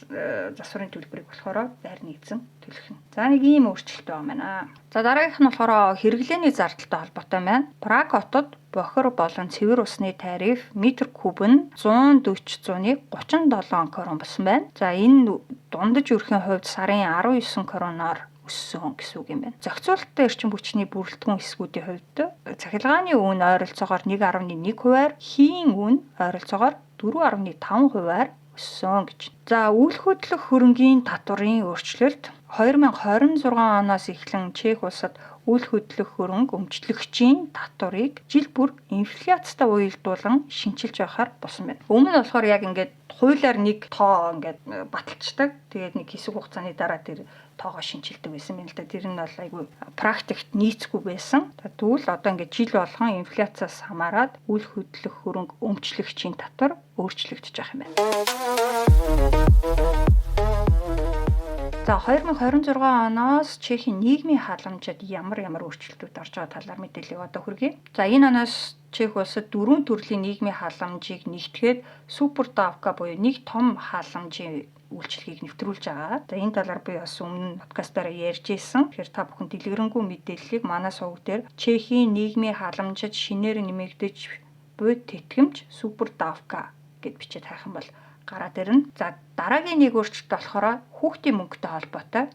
засварын төлбөрийг болохоор байрны эзэн төлөх нь. За нэг ийм өөрчлөлт байгаа байна. За дараагийнх нь болохоор хэрэглээний зардалтай холбоотой байна. Праг хотод бохор болон цэвэр усны тариф метр куб нь 140-100-ыг 37 крон болсон байна. За энэ дундаж өрхийн хувьд сарын 19 кроноор өссөн гэсэн үг юм байна. Зохицуулалттай эрчим хүчний бүрэлдэхүүн хэсгүүдийн хувьд цахилгааны үн ойролцоогоор 1.1 хувиар, хийн үн ойролцоогоор 4.5 хувиар өссөн гэж. За үйл хөдлөх хөрөнгийн татварын өөрчлөлт 2026 оноос эхлэн Чех улсад үйл хөдлөх хөрөнгө өмчлөгчийн татварыг жил бүр инфляцтай уялдуулан шинчилж байхаар болсон байна. Өмнө нь болохоор яг ингээд хуулиар нэг тоо ингээд баталцдаг. Тэгээд нэг хэсэг хугацааны дараа тэр тоогоо шинчилдэг байсан юм л да. Тэр нь бол айгүй практикт нийцгүй байсан. Тэгвэл одоо ингээд жил болгон инфляциас хамаарат үйл хөдлөх хөрөнгө өмчлөгчийн татвар өөрчлөгдөж байгаа юм байна. За 2026 оноос Чехийн нийгмийн халамжид ямар өөрчлөлтүүд орж байгаа талаар мэдээлэл одоо хүргэе. За энэ оноос Чех улсад 4 төрлийн нийгмийн халамжийг нэгтгэхэд супер давка буюу нэг том халамжийн үйлчлэгийг нэвтрүүлж байгаа. За энэ талаар би бас өмнө подкастаараа ярьж ирсэн. Тэгэхээр та бүхэн дэлгэрэнгүй мэдээллийг манай суваг дээр Чехийн нийгмийн халамжид шинээр нэмэгдэж буй тэтгэмж супер давка гэд бичиж хайх юм бол гараад ирнэ. За дараагийн нэг өөрчлөлт болохоор хүүхдийн мөнгөтэй холбоотой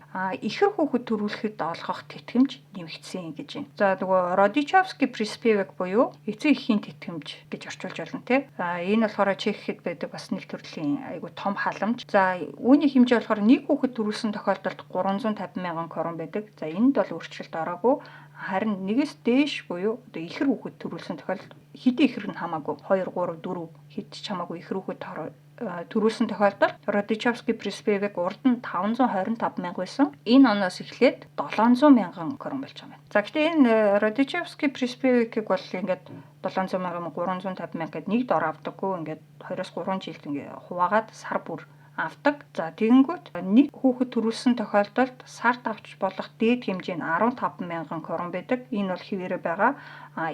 ихэр хүүхэд төрүүлэхэд олгох тэтгэмж нэмэгдсэн гэж байна. За нөгөө Родичевский приспевек буюу эцэг эхийн тэтгэмж гэж орчуулж байна тий. Энэ болохоор Чехэд байдаг бас нэг төрлийн айгу том халамж. За үүний хэмжээ болохоор нэг хүүхэд төрүүлсэн тохиолдолд 350 мянган крон байдаг. За энд бол өөрчлөлт ороогүй. Харин нэгээс дээш буюу одоо ихэр хүүхэд төрүүлсэн тохиолдолд хэдийн ихэр нь хамаагүй 2 3 4 хэд ч хамаагүй ихэр хүүхэд төрүүлсэн тохиолдолд Родичевский приспевек урд нь 525 мянга байсан. Энэ оноос эхлээд 700 мянган крон болж байгаа юм. За гэхдээ энэ Родичевский приспевекийг бол ингээд 700 мянга 350 мянга гэд нэг дор авдаггүй. Ингээд 2-3 жилд ингээд хуваагаад сар бүр авдаг. За тэгэнгүүт нэг хүүхэд төрүүлсэн тохиолдолд сард авч болох дээд хэмжээ нь 15 мянган крон байдаг. Энэ бол хэвээрээ байгаа.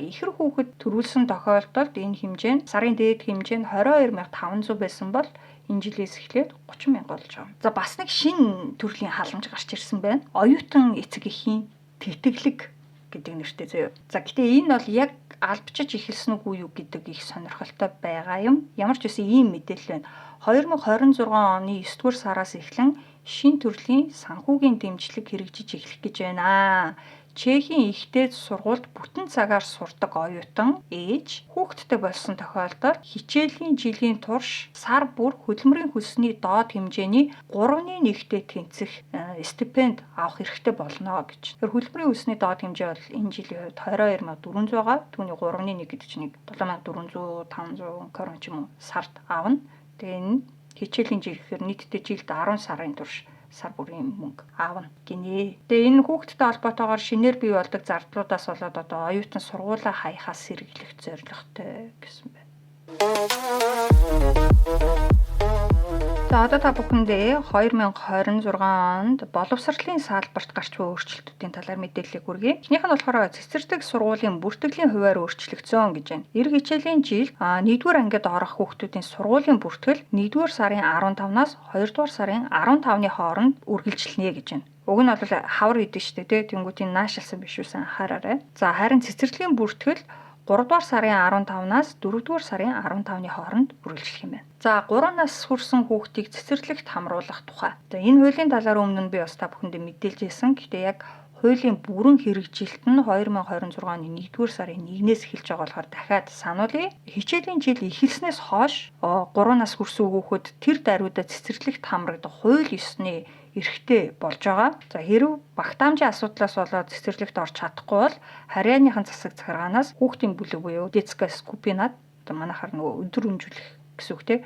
Ихэр хүүхэд төрүүлсэн тохиолдолд энэ хэмжээ нь сарын дээд хэмжээ нь 22500 байсан бол энэ жилээс эхлээд 30 мянга болж байгаа. За бас нэг шинэ төрлийн халамж гарч ирсэн байна. Оюутан эцэг эхийн тэтгэлэг гэдэг нэртэй заяа. За гэтээ энэ бол яг албачиж эхэлсэн үгүй юу гэдэг их сонирхолтой байгаа юм. Ямар ч үсэн ийм мэдээлэл байна. 2026 оны 9-р сараас эхлэн шин төрлийн санхүүгийн дэмжлэг хэрэгжиж эхлэх гэж байна. Чехийн ихтэй сургуульд бүтэн цагаар сурдаг оюутан ээж хүүхэдтэй болсон тохиолдолд хичээлийн жилийн турш сар бүр хөдөлмөрийн хөлсний доод хэмжээний 3.1-тэй тэнцэх стипенд авах хэрэгтэй болно гэж. Тэр хөдөлмөрийн хөлсний доод хэмжээ бол энэ жилийн хувьд 22400 байгаа. Түүний 3.1 гэдэг чинь 7400 500 крон ч юм уу сард аавна. Тэгээ энэ хичээлийн жил гэхээр нийтдээ жилд 10 сарын турш сар бүрийн мөнгө аавна гинэ. Тэгээ энэ хүүхэдтэй холбоотойгоор шинээр бий болдог зардлуудаас болоод одоо оюутан сургуулаа хаяхаас сэргийлэх зорилготой гэсэн байна. За одоо та бүхэндээ 2026 онд боловсролын салбарт гарч буй өөрчлөлтүүдийн талаар мэдээлэл хүргэе. Эхнийх нь болохоор цэцэрлэг сургуулийн бүртгэлийн хувиар өөрчлөгдсөн гэж байна. Эх хичээлийн жилд 1-р ангид орох хүүхдүүдийн сургуулийн бүртгэл 1-р сарын 15-наас 2-р сарын 15-ны хооронд үргэлжилнэ гэж байна. Уг нь бол хавар идэв штэ тий. Тэнгүүтийн наашилсан биш үсэн анхаараарай. За харин цэцэрлэгийн бүртгэл 3-р сарын 15-наас 4-р сарын 15-ны хооронд үргэлжлэх юм байна. За 3 нас хүрсэн хүүхдийг цэцэрлэгт хамруулах тухай. За энэ хуулийн талаар өмнө нь би бас та бүхэндээ мэдээлж ирсэн. Гэхдээ яг хуулийн бүрэн хэрэгжилт нь 2026 оны 1-р сарын 1-ээс эхэлж байгаа болохоор дахиад сануулъя. Хичээлийн жил эхэлснээс хойш 3 нас хүрсэн хүүхэд тэр даруйдаа цэцэрлэгт хамрагдах хууль ёсны эрхтэй болж байгаа. За хэрв багтаамжийн асуудлаас болоод цэцэрлэгт орж чадахгүй бол харьяаныхан засаг захиргаанаас хүүхдийн бүлэг буюу детская скупинад манайхаар өдөр өнжүүлэх гэсэн үг те.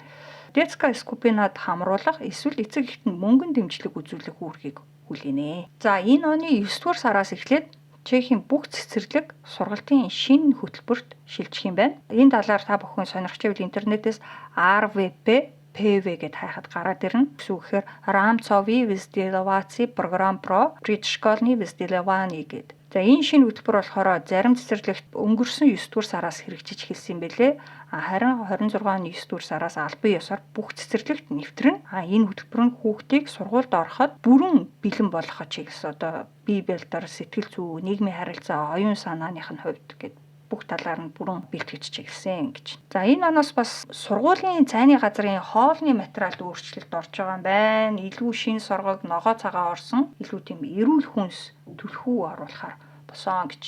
Детская скупинад хамруулах эсвэл эцэг эхт нь мөнгөн дэмжлэг үзүүлэх үүргийг хүлээнэ. За энэ оны 9-р сараас эхлээд Чехийн бүх цэцэрлэг сургалтын шинэ хөтөлбөрт шилжих юм байна. Энэ талаар та бүхэн сонирхч байвал интернетээс RVP PV гэд хайхад гараад ирнэ. Гэсэн үгээр Рамцови Выздороваци програм про предшкольный выздорование гэд. За энэ шинэ хөтөлбөр болохоор зарим цэцэрлэгт өнгөрсөн 9-р сараас хэрэгжиж эхэлсэн юм бэлээ. Харин 26 оны 9-р сараас албан ёсоор бүх цэцэрлэгт нэвтрэн энэ хөтөлбөр нь хүүхдийг сургуульд ороход бүрэн бэлэн болгоход чиглэсэн одоо бие бэлдэр сэтгэл зүй, нийгмийн харилцаа, оюун санааных нь хувьд гэд бүх талаар нь бүрэн бэлтгэж чиглэсэн гэж. За энэ оноос бас сургуулийн цайны газрын хоолны материалд өөрчлөлт орж байгаа юм байна. Илүү шин соргог, ногоо цагаан орсон, илүү тийм эрүүл хүнс түлхүү оруулахаар босон гэж.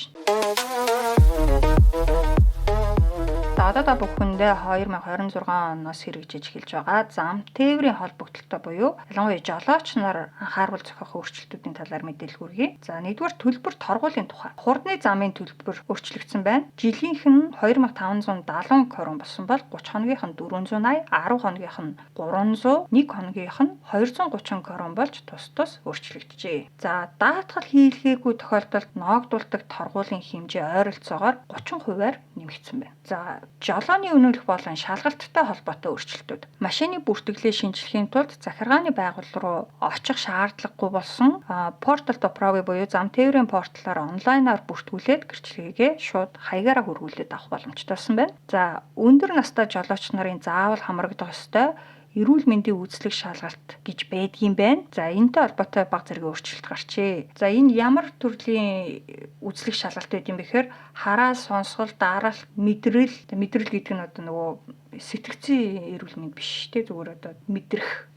Одоо бүхэндээ 2026 оноос хэрэгжиж эхэлж байгаа зам тээврийн холбогдлолтой буюу ялангуяа жолооч нар анхааруул зохиох өөрчлөлтүүдийн талаар мэдээлэл хүргэе. За нэгдүгээр төлбөр торгуулийн тухай. Хурдны замын төлбөр өөрчлөгдсөн байна. Жилийнх нь 2570 крон болсон бол 30 хоногийнх нь 480, 10 хоногийнх нь 300, 1 хоногийнх нь 230 крон болж тус өөрчлөгдөжээ. За даатгал хийлгээгүй тохиолдолд ноогдуулдаг торгуулийн хэмжээ ойролцоогоор 30%-аар нэмэгдсэн байна. За жолооны үнэлэх болон шалгалттай холбоотой өөрчлөлтүүд. Машины бүртгэлээ шинжлэхийн тулд захиргааны байгууллага руу очих шаардлагагүй болсон портал доправи буюу зам тээврийн порталаар онлайнаар бүртгүүлээд гэрчлэгээ шууд хаягаараа хөрвүүлээд авах боломжтой болсон байна. За өндөр настай жолооч нарын заавал хамрагдах ёстой эрүүл мэндийн үзлэг шалгалт гэж байдгийм байна. За энэтэй холбоотой бага зэрэг өөрчлөлт гарчээ. За энэ ямар төрлийн үзлэг шалгалт байд юм бэхээр хараа, сонсгол, даралт, мэдрэл гэдэг нь одоо нөгөө сэтгцийн эрүүл мэнд биш те зүгээр одоо мэдрэх.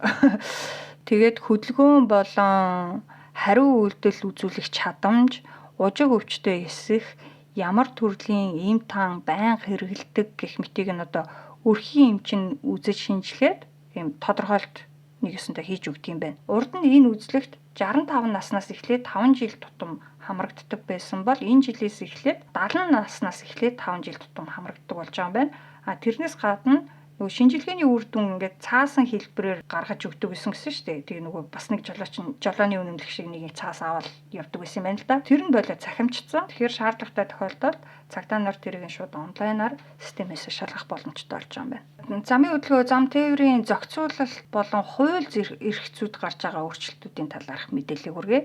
Тэгээд хөдөлгөөн болон хариу үйлдэл үзүүлэх чадамж, ужиг өвчтөй эсэх, ямар төрлийн эм тан байнга хэрэгэлдэг гэх мэтийг нь одоо өрхийн эмчин үзэж шинжилгээд ийм тодорхойлт нэгэсэнтэй хийж өгдөг юм байна. Урд нь энэ үзлэгт 65 наснаас эхлээд 5 жил тутам хамрагддаг байсан бол энэ жилээс эхлээд 70 наснаас эхлээд 5 жил тутам хамрагддаг болж байгаа юм байна. Тэрнээс гадна нөгөө шинжилгээний үр дүн ингээд цаасан хэлбэрээр гаргаж өгдөг гэсэн шүү дээ. Тэгээ нөгөө бас нэг жолооны үнэмлэх шиг нэг цаас аваад явдаг байсан юм байна л да. Тэр нь болоо цахимжцсан. Тэгэхээр шаардлагатай тохиолдолд цагдаа нар тэрийг шууд онлайнаар системээс шалгах боломжтой болж байгаа юм байна. Замын хөдөлгөөн зам тээврийн зохицуулалт болон хууль эрх зүйд гарч байгаа өөрчлөлтүүдийн талаарх мэдээлэл хүргэе.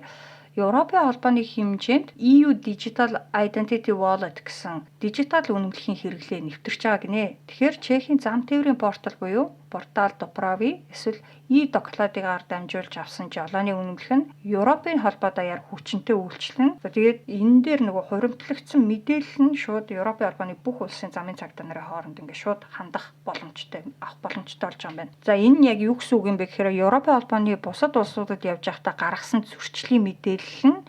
Европын холбооны хэмжээнд EU Digital Identity Wallet гэсэн дижитал үнэмлэхийн хэрэглээ нэвтэрч байгаа гинэ. Тэгэхээр Чехийн зам тээврийн портал буюу портал доправи эсвэл e-докладыгаар дамжуулж авсан жолооны үнэмлэх нь Европын холбоо даяар хүчинтэй үйлчлэн. Тэгээд энэ дээр нөгөө хуримтлагдсан мэдээлэл нь шууд Европын холбооны бүх улсын замын цагдаа нарын хооронд ингээд шууд хандах боломжтой, авах боломжтой болж байгаа юм байна. За энэ нь яг юу гэсэн үг юм бэ гэхээр Европын холбооны бусад улсуудад явж байхдаа гаргасан зөрчлийн мэдээлэл нь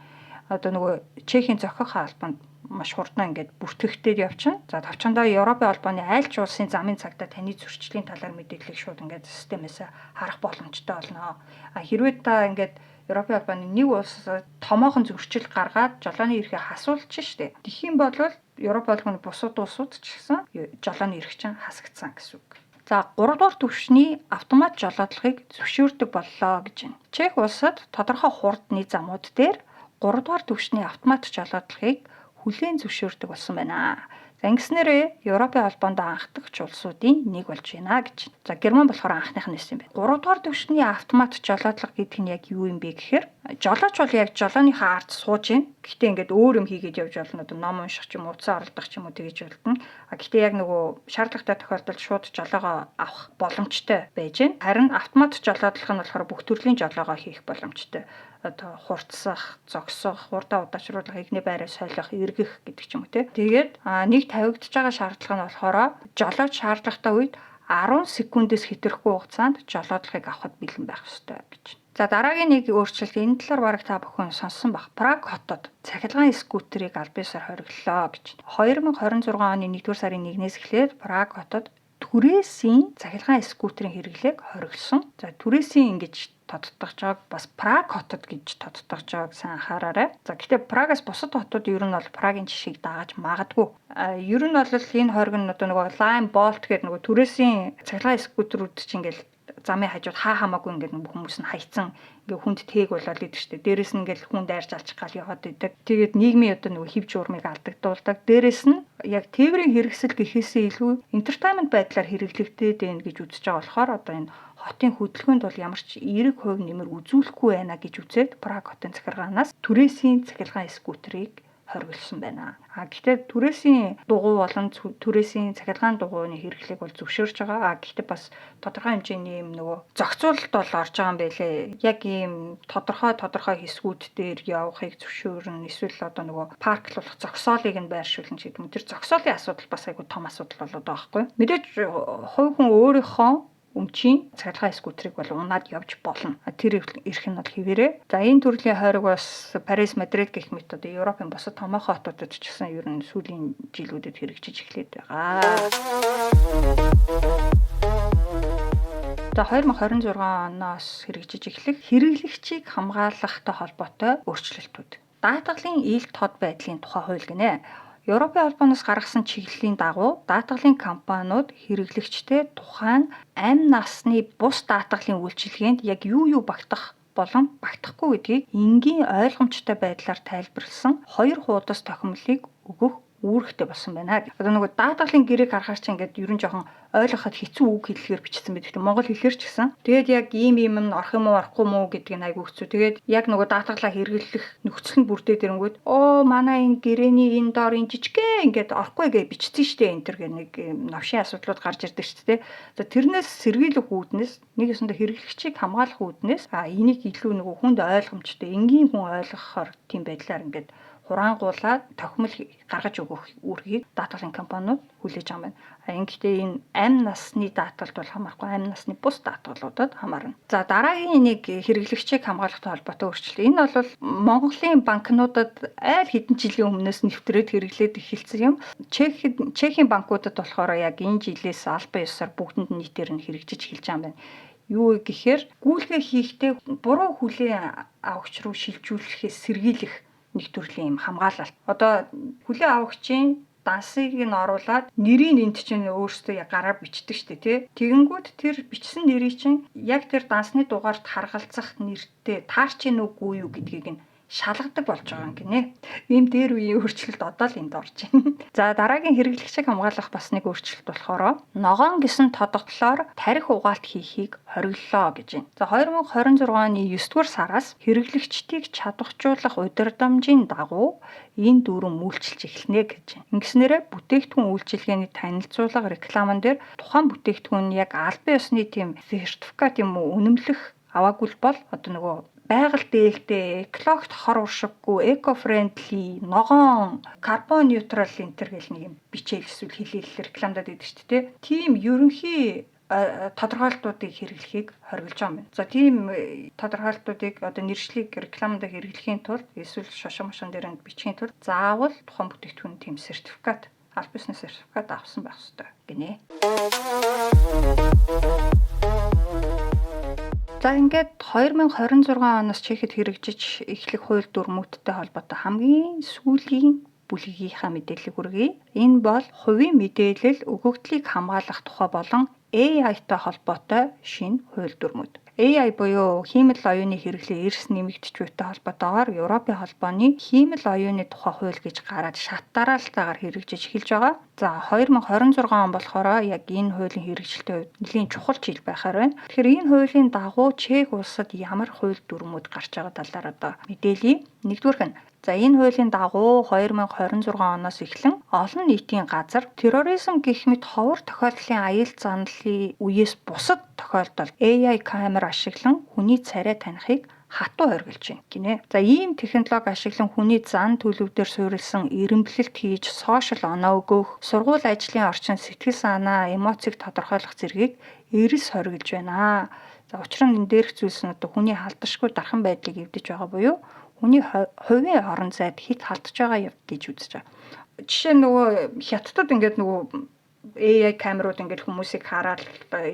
одоо нөгөө Чехийн зохиох албанд маш хурдан ингээд бүртгэгдээд явчихна. За товчондоо Европын холбооны аль ч улсын замын цагдаа таны зөрчлийн талаар мэдээллийг шууд ингээд системээс харах боломжтой болно. Хэрвээ та ингээд Европын холбооны нэг улсад томоохон зөрчил гаргаад жолооны эрхээ хасуулчих штеп. Тэгэх юм бол Европын холбооны бусад улсууд ч гэсэн жолооны эрх чинь хасагдсан гэсэн үг. За 3 дугаар түвшний автомат жолоодлогыг зөвшөөрдөг боллоо гэж байна. Чех улсад тодорхой хурдны замууд дээр 3 дугаар түвшний автомат жолоодлогыг хүлээн зөвшөөрдөг болсон байна. За ингэснээр Европын холбоонд анхдагч улсуудын нэг болж байна гэж. За Герман болохоор анхных нь байсан юм байна. 3 дугаар түвшний автомат жолоодлого гэдэг нь яг юу юм бэ гэхээр жолооч бол яг жолооныхаа ард сууж байна. Гэхдээ ингээд өөр юм хийгээд явж болно. Одоо ном унших ч юм уу, уцаа оролдох ч юм уу тэгэж болдно. Гэхдээ яг нөгөө шаардлагатай тохиолдолд шууд жолоогоо авах боломжтой байж байна. Харин автомат жолоодлого нь болохоор бүх төрлийн жолоогоо хийх боломжтой. Одоо хурцсах, зогсох, хурдаа удаачруулах, игний байраа солих, эргэх гэдэг ч юм уу те. Тэгээд нэг тавигдж байгаа шаардлага нь болохоор жолооч шаардлагатай үед 10 секундээс хэтрэхгүй хугацаанд жолоодлогыг авахд бэлэн байх ёстой гэж. За дараагийн нэг өөрчлөлт энэ талаар бараг та бүхэн сонссон баг. Праг хотод цахилгаан скутерийг аль биесээр хориглолоо гэж. 2026 оны 1-р сарын 1-ээс эхлээд Праг хотод түрээсийн цахилгаан скутерийн хэрэглээг хориглосон. За түрээсийн ингэж тодтогч байгааг бас Праг хотод гэж тодтогч байгааг сайн анхаараарай. За гэхдээ Прагаас бусад хотууд ер нь бол Прагийн жишгийг дагаж магадгүй. Ер нь бол энэ хориг нь одоо нөгөө Lime Bolt гэдэг нөгөө түрээсийн цахилгаан скутерүүд чинь ингээл замын хажууд хамаагүй ингээд хүмүүс нь хайцсан ингээ хүнд тээг болоод идэг штэ. Дээрээс нь ингээл хүнд айрж алчих гал яваад идэг. Тэгээд нийгмийн одоо нөгөө хэв журмыг алдагдуулдаг. Дээрээс нь яг тээврийн хэрэгсэл гэхээсээ илүү entertainment байдлаар хэрэглэгдээд байна гэж үзэж байгаа болохоор одоо энэ хотын хөдөлгөөнд бол ямар ч эерэг хувь нэмэр үзүүлэхгүй байна гэж үзээд Праг хотын захиргаанаас түрээсийн цахилгаан скутерийг хориглосон байна. Гэхдээ түрээсийн дугуй болон түрээсийн цахилгаан дугуйны хэрэглээг бол зөвшөөрч байгаа. Гэхдээ бас тодорхой хэмжээний юм нөгөө зохицуулалт бол орж байгаа юм байлээ. Яг ийм тодорхой хэсгүүд дээр явахыг зөвшөөрнө. Эсвэл одоо нөгөө парклуулах зогсоолыг нь байршуулна гэдэг юм. Тэр зогсоолын асуудал бас айгүй том асуудал болоод байгаа байхгүй. Мэдээж хувь хүн өөрийнхөө өмчийн цахилгаан скутерийг бол унаад явж болно. Тэр эрх нь бол хэвээрээ. За энэ төрлийн хориг бас Парис, Мадрид гэх мэт одоо Европын бусад томоохон хотуудад ч гэсэн ер нь сүүлийн жилүүдэд хэрэгжиж эхлээд байгаа. За 2026 оноос хэрэгжиж эхлэх хэрэглэгчийг хамгаалахтай холбоотой өөрчлөлтүүд. Даатгалын ил тод байдлын тухай хууль гинэ. Европын холбооноос гаргасан чиглэлийн дагуу даатгалын компаниуд хэрэглэгчтэй тухайн амь насны бус даатгалын үйлчилгээнд яг юу багтах болон багтахгүй гэдгийг энгийн ойлгомжтой байдлаар тайлбарласан 2 хуудас тохиомлыг өгөх үүрэгтэй болсон байна. Одоо нөгөө даатгалын гэрээг харахаар чинь ингээд ерөн жоохон ойлгоход хэцүү үг хэллэгээр бичсэн байдаг. Гэхдээ монгол хэлээр ч гэсэн. Тэгээд яг ийм юм орох юм уу, орохгүй мүү гэдэг нь айгүй хэцүү. Тэгээд яг нөгөө даатгалаа хэрэглэх нөхцөл нь бүрдээд ирэнгүүт манай энэ гэрэний энэ доор энэ жижигхэн ингээд орохгүй гэж бичсэн штэ энэ төр гэх нэг новшийн асуудлууд гарч ирдэг штэ. За тэрнээс сэргийлэх үүднээс нэг ёсондоо хэрэглэгчийг хамгаалах үүднээс энийг илүү нөгөө хүнд ойлгомжтой, энгийн хүн ойлгохоор тийм байдлаар ингээд хураангуулаад тохимол гаргаж өгөх үүргийг даатгалын компаниуд хүлээж байгаа юм байна. Гэхдээ энэ амь насны даатгалд бол хамаарахгүй, амь насны бус даатгалуудад хамаарна. За дараагийн нэг хэрэглэгчийг хамгаалахтай холбоотой өөрчлөлт. Энэ бол Монголын банкнуудад аль хэдэн жилийн өмнөөс нэвтрээд хэрэглээд эхэлсэн юм. Чехийн банкудад болохоор яг энэ жилээс албан ёсоор бүгдэнд нийтээр нь хэрэгжиж эхэлж байгаа юм байна. Юу гэхээр гүйлгээ хийхдээ буруу хүлээн авахч руу шилжүүлэхээс сэргийлэх нэг төрлийн юм хамгаалалт. Одоо хүлээн авагчийн дансыг нь оруулаад нэрийг энд чинь өөрөөсөө яг гараар бичдэг штэ тий. Тэгэнгүүт тэр бичсэн нэрийг чинь яг тэр дансны дугаарт харгалзах нэртэй таарч ийн үгүй юу гэдгийг нь шалгадаг болж байгаа юм гинэ. Ийм дээр үеийн өөрчлөлт одоо л энд орж байна. За дараагийн хэрэглэгчийг хамгаалах бас нэг өөрчлөлт болохоор ногоон гисэн тодоглолоор тарих угаалт хийхийг хориглолоо гэж байна. За 2026 оны 9-р сараас хэрэглэгчдийг чадваржуулах удирдамжийн дагуу энэ дүрэн үйлчилж эхэлнэ гэж байна. Ингэснээрээ бүтээгдэхүүн үйлчилгээний танилцуулга рекламан дээр тухайн бүтээгдэхүүн яг албан ёсны тийм сертификат юм уу үнэмлэх аваагүй бол одоо нөгөө байгаль дээлтэй, экологт хор уршиггүй, эко-френдли, ногоон, карбон нейтрал энтер гэх нэг юм бичээл эсвэл хэлэл рекламадад байдаг шүү дээ. Тийм ерөнхий тодорхойлолтуудыг хэрэглэхийг хориглож байгаа юм байна. За тийм тодорхойлолтуудыг одоо нэршлиг рекламад хэрэглэхийн тулд эсвэл шошоо мошон дээр нь бичихийн тулд заавал тухайн бүтээгдэхүүн тийм сертификат, аль бисны сертификат авсан байх ёстой гинэ. За ингээд 2026 оноос Чехэд хэрэгжиж эхлэх хууль дүрмүүдтэй холбоотой хамгийн сүүлийн бүлгийнхаа мэдээллийг хүргэе. Энэ бол хувийн мэдээлэл өгөгдлийг хамгаалах тухай болон AI-тай холбоотой шинэ хууль дүрмүүд. AI буюу хиймэл оюуны хэрэглээ эрс нэмэгдэж буйтай холбоотойгоор Европын холбооны хиймэл оюуны тухай хууль гэж гараад шат дараалтаагаар хэрэгжиж эхэлж байгаа. За 2026 он болохоор яг энэ хуулийн хэрэгжилтийн хувьд нэлийн чухал жил байхаар байна. Тэгэхээр энэ хуулийн дагуу Чех улсад ямар хууль дүрмүүд гарч байгаа талаар одоо мэдээлье. Нэгдүгээрх нь за энэ хуулийн дагуу 2026 оноос эхлэн олон нийтийн газар терроризм гэх мэт ховор тохиолдлын аял занлын үеэс бусад тохиолдолд AI камер ашиглан хүний царай танихыг хатуу хоригдж байна гинэ. За ийм технологи ашиглан хүний зан төлөв дээр суурилсан эренбэлэлт хийж, сошиал оноо өгөх, сургууль ажлын орчин сэтгэл санаа, эмоцийг тодорхойлох зэргийг эрс хоригдж байна. За учир нь энэ дээрх зүйлс нь одоо хүний халдашгүй дархан байдлыг эвдэж байгаа буюу хүний хувийн орон зайд хит халдж байгаа гэж үзэж байгаа. Жишээ нь нөгөө хятадд ингээд нөгөө AI камерууд ингээд хүмүүсийг хараад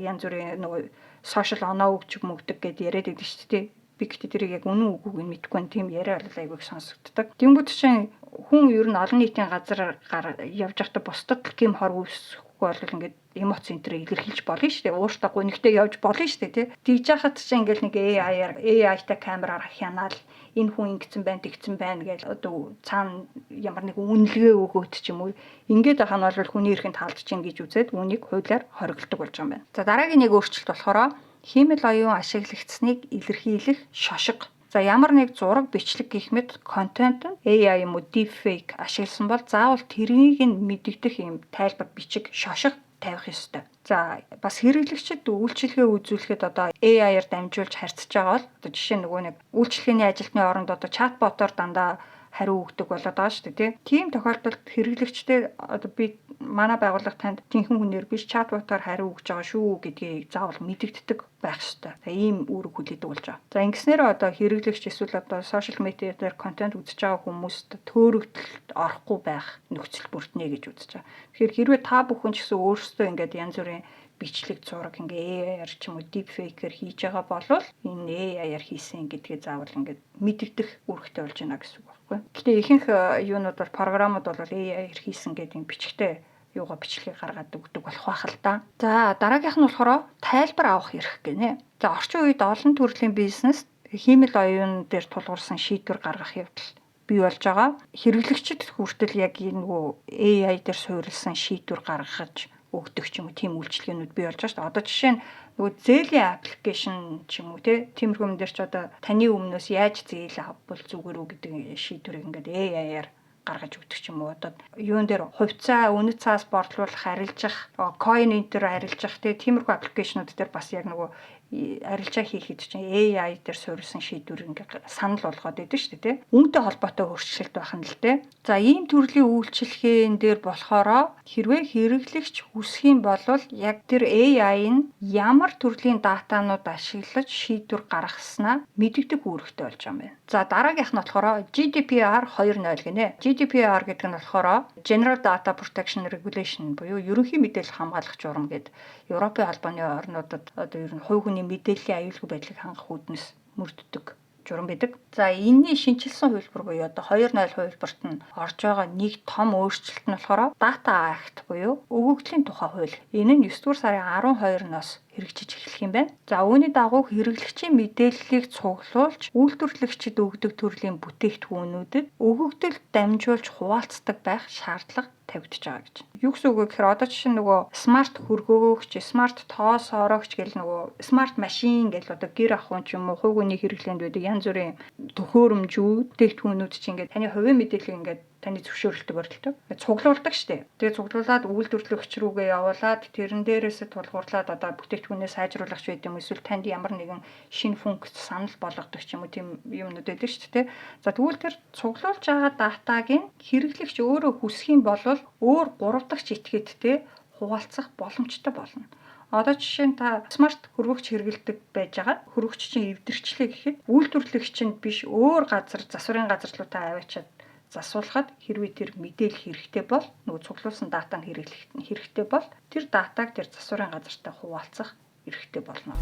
янз бүрийн нөгөө сошиал оноо өгч мөгдөг гэдээ яриад байдаг шүү дээ. Би гэхдээ тэрийг яг үнэн үгүйг нь мэдэхгүй байна. Тийм яриа бол айгүйг сонсогддог. Тэнгүүд чинь хүн ер нь олон нийтийн газар явж байхдаа бусдад тийм хор үүсэхгүй бол ингээд эмоц энтрээ илэрхийлж болно шүү дээ. Ууштай гунигтэй явж болно шүү дээ, тий. Тэгж яхад чинь ингээл нэг AI-тай камераар хянаал энэ хүн ингэсэн байна, тэгсэн байна гэж одоо цаана ямар нэг үнэлгээ өгөөд ч юм уу. Ингээд ахын бол хүний эрхэнд халдж ин гэж үзээд үүнийг хуулиар хоригддаг болж байгаа юм байна. За дараагийн нэг өөрчлөлт болохоор хиймэл оюун ашиглагдсныг илэрхийлэх шошго. За ямар нэг зураг, бичлэг гэх мэт контент нь AI юм уу deepfake ашигласан бол заавал тэрнийг нь мэдэгдэх юм тайлбар, бичиг, шошго тавих ёстой. За бас хэрэглэгчид үйлчилгээ үзүүлэхэд одоо AI-аар дамжуулж харьцаж байгаа бол одоо жишээ нөгөө нэг үйлчилгээний ажилтны оронд одоо чатботоор дандаа хариу өгдөг болоод байгаа шүү дээ, тийм тохиолдолд хэрэглэгчдээ одоо би манай байгууллага танд жинхэнэ хүнээр биш чатботоор хариу өгж байгаа шүү гэдгийг заавал мэдэгддэг байх ёстой. За ийм үүрэг хүлээдэг болж байгаа. За ингэснээр одоо хэрэглэгч эсвэл одоо сошиал медиа дээр контент үзэж байгаа хүмүүст төөрөгдөлд орохгүй байх нөхцөл бүрднэ гэж үзэж байгаа. Тэгэхээр хэрвээ та бүхэн ч гэсэн өөрсдөө ингээд янз бүрийн бичлэг, зураг ингээ AI-аар ч юм уу deepfake-ээр хийж байгаа бол энэ AI-аар хийсэн гэдгээ заавал ингээд мэдэгдэх үүрэгтэй болж байна гэсэн үг байхгүй. Гэхдээ ихэнх юунууд бол програмууд бол AI-аар хийсэн гэдэг юм бичгтээ юугаа бичлэгийг гаргаад өгдөг болох байх л да. За дараагийнх нь болохоор тайлбар авах эрх гинэ. За орчин үед олон төрлийн бизнес хиймэл оюун дээр тулгуурсан шийдвэр гаргах явдал бий болж байгаа. Хэрэглэгчид хүртэл яг энэ нөгөө AI дээр суурилсан шийдвэр гаргаж өгдөг ч юм уу тийм үйлчилгээнүүд бий болж байгаа шүү дээ. Одоо жишээ нь нөгөө зээлийн аппликейшн ч юм уу тиймэрхүү юм дээр ч одоо таны өмнөөс яаж зээл авбал зүгээр үү гэдэг шийдвэрийг ингээд AI-аар гаргаж өгдөг ч юм уу. Одоо юун дээр хувьцаа, үнэт цаас борлуулах, арилжах, coin энтер арилжах тиймэрхүү аппликейшнүүд дээр бас яг нөгөө арилжаа хийхэд чинь AI дээр суурилсан шийдвэр ингээд санал болгоод байдаг шүү дээ, үүнтэй холбоотой өөрчлөлт байх нь л дээ. За ийм төрлийн үйлчилгэээн дээр болохоро хэрвээ хэрэглэгч хүсэх юм бол яг тэр AI нь ямар төрлийн датанууд ашиглаж шийдвэр гаргаснаа мэдэгдэх үүрэгтэй болж байгаа юм байна. За дараагийнх нь болохоор GDPR 2.0 гинэ. GDPR гэдэг нь болохоор General Data Protection Regulation буюу ерөнхий мэдээлэл хамгаалах журам гэдэг Европын холбооны орнуудад одоо ер нь хувь хүний мэдээллийн аюулгүй байдлыг хангах үүднээс мөрддөг журам байдаг. За энэний шинчилсэн хувилбар буюу одоо 2.0 хувилбарт нь орж байгаа нэг том өөрчлөлт нь болохоор Data Act буюу өгөгдлийн тухай хууль. Энэ нь 9 дугаар сарын 12-ноос хэрэгжиж эхлэх юм байна. За үүний дагуу хэрэглэгчийн мэдээллийг цуглуулж үйлдвэрлэгчид өгдөг төрлийн бүтээгдэхүүнүүдэд өгөгдөлд дамжуулж хуваалцдаг байх шаардлага тавигдж байгаа гэж. Юу гэсэн үг вэ гэхээр одоо жишээ нь нөгөө смарт хөргөөгч, смарт тоос ороогч гэл нөгөө смарт машин гэл одоо гэр ахуйн ч юм уу хувь хүний хэрэглээнд байдаг янз бүрийн төхөөрөмжүүд, бүтээгдэхүүнүүд чинь ингээд таны хувийн мэдээллийг ингээд таны зөвшөөрөлтөөр борлдог. Цуглуулдаг штеп. Тэгээ цуглуулад үйлдвэрлэгч рүүгээ явуулаад тэрэн дээрээс тулгуурлаад одоо бүтээгдэхүүнээ сайжруулах ч байд юм эсвэл танд ямар нэгэн шинэ функц санал болгодог ч юм уу тийм юмнууд байдаг шүү дээ. За тэгвэл тэр цуглуулж байгаа датаг нь хэрэглэгч өөрөө хүсэх юм бол өөр 3 дахь этгээдтэй хуваалцах боломжтой болно. Одоо жишээ нь та смарт хөрвөгч хэрэгэлдэг байж байгаа. Хөрвөгч чинь эвдэрчлээ гэхэд үйлдвэрлэгч нь биш өөр газар, засварын газар руу та аваачаад засуулахад хэрвээ тэр мэдээлэл хэрэгтэй бол нөгөө цуглуулсан дата нь хэрэгтэй бол тэр датаг тэр засварын газартай хуваалцах эрхтэй болно.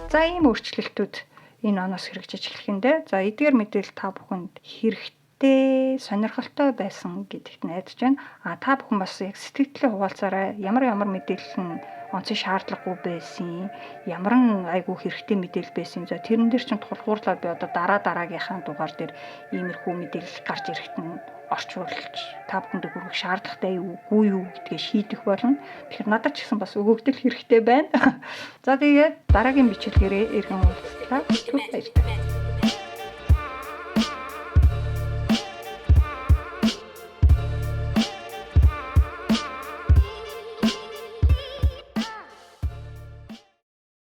За ийм өөрчлөлтүүд энэ оноос хэрэгжиж эхлэхэндээ за эдгээр мэдээлэл та бүхэнд хэрэгтэй сонирхолтой байсан гэдэгт найдаж байна. Та бүхэн бас яг сэтгэлдээ хуваалцаарай. Ямар мэдээлэл нь онцгой шаардлагагүй байсан, ямар нь айгүй хэрэгтэй мэдээлэл байсан. За тэрэн дээр чинь тулгуурлаад би одоо дараагийнхаа дугаар дээр иймэрхүү мэдээлэл гарч ирэхэд нь орчуулж та бүхэнд хүргэх шаардлагатай юу, үгүй юу гэдгээ шийдэх болно. Тэгэхээр надад ч гэсэн бас өгөгдөл хэрэгтэй байна. За тэгээд дараагийн бичлэгээрээ иргэн уулзлаа. Түр баярлалаа.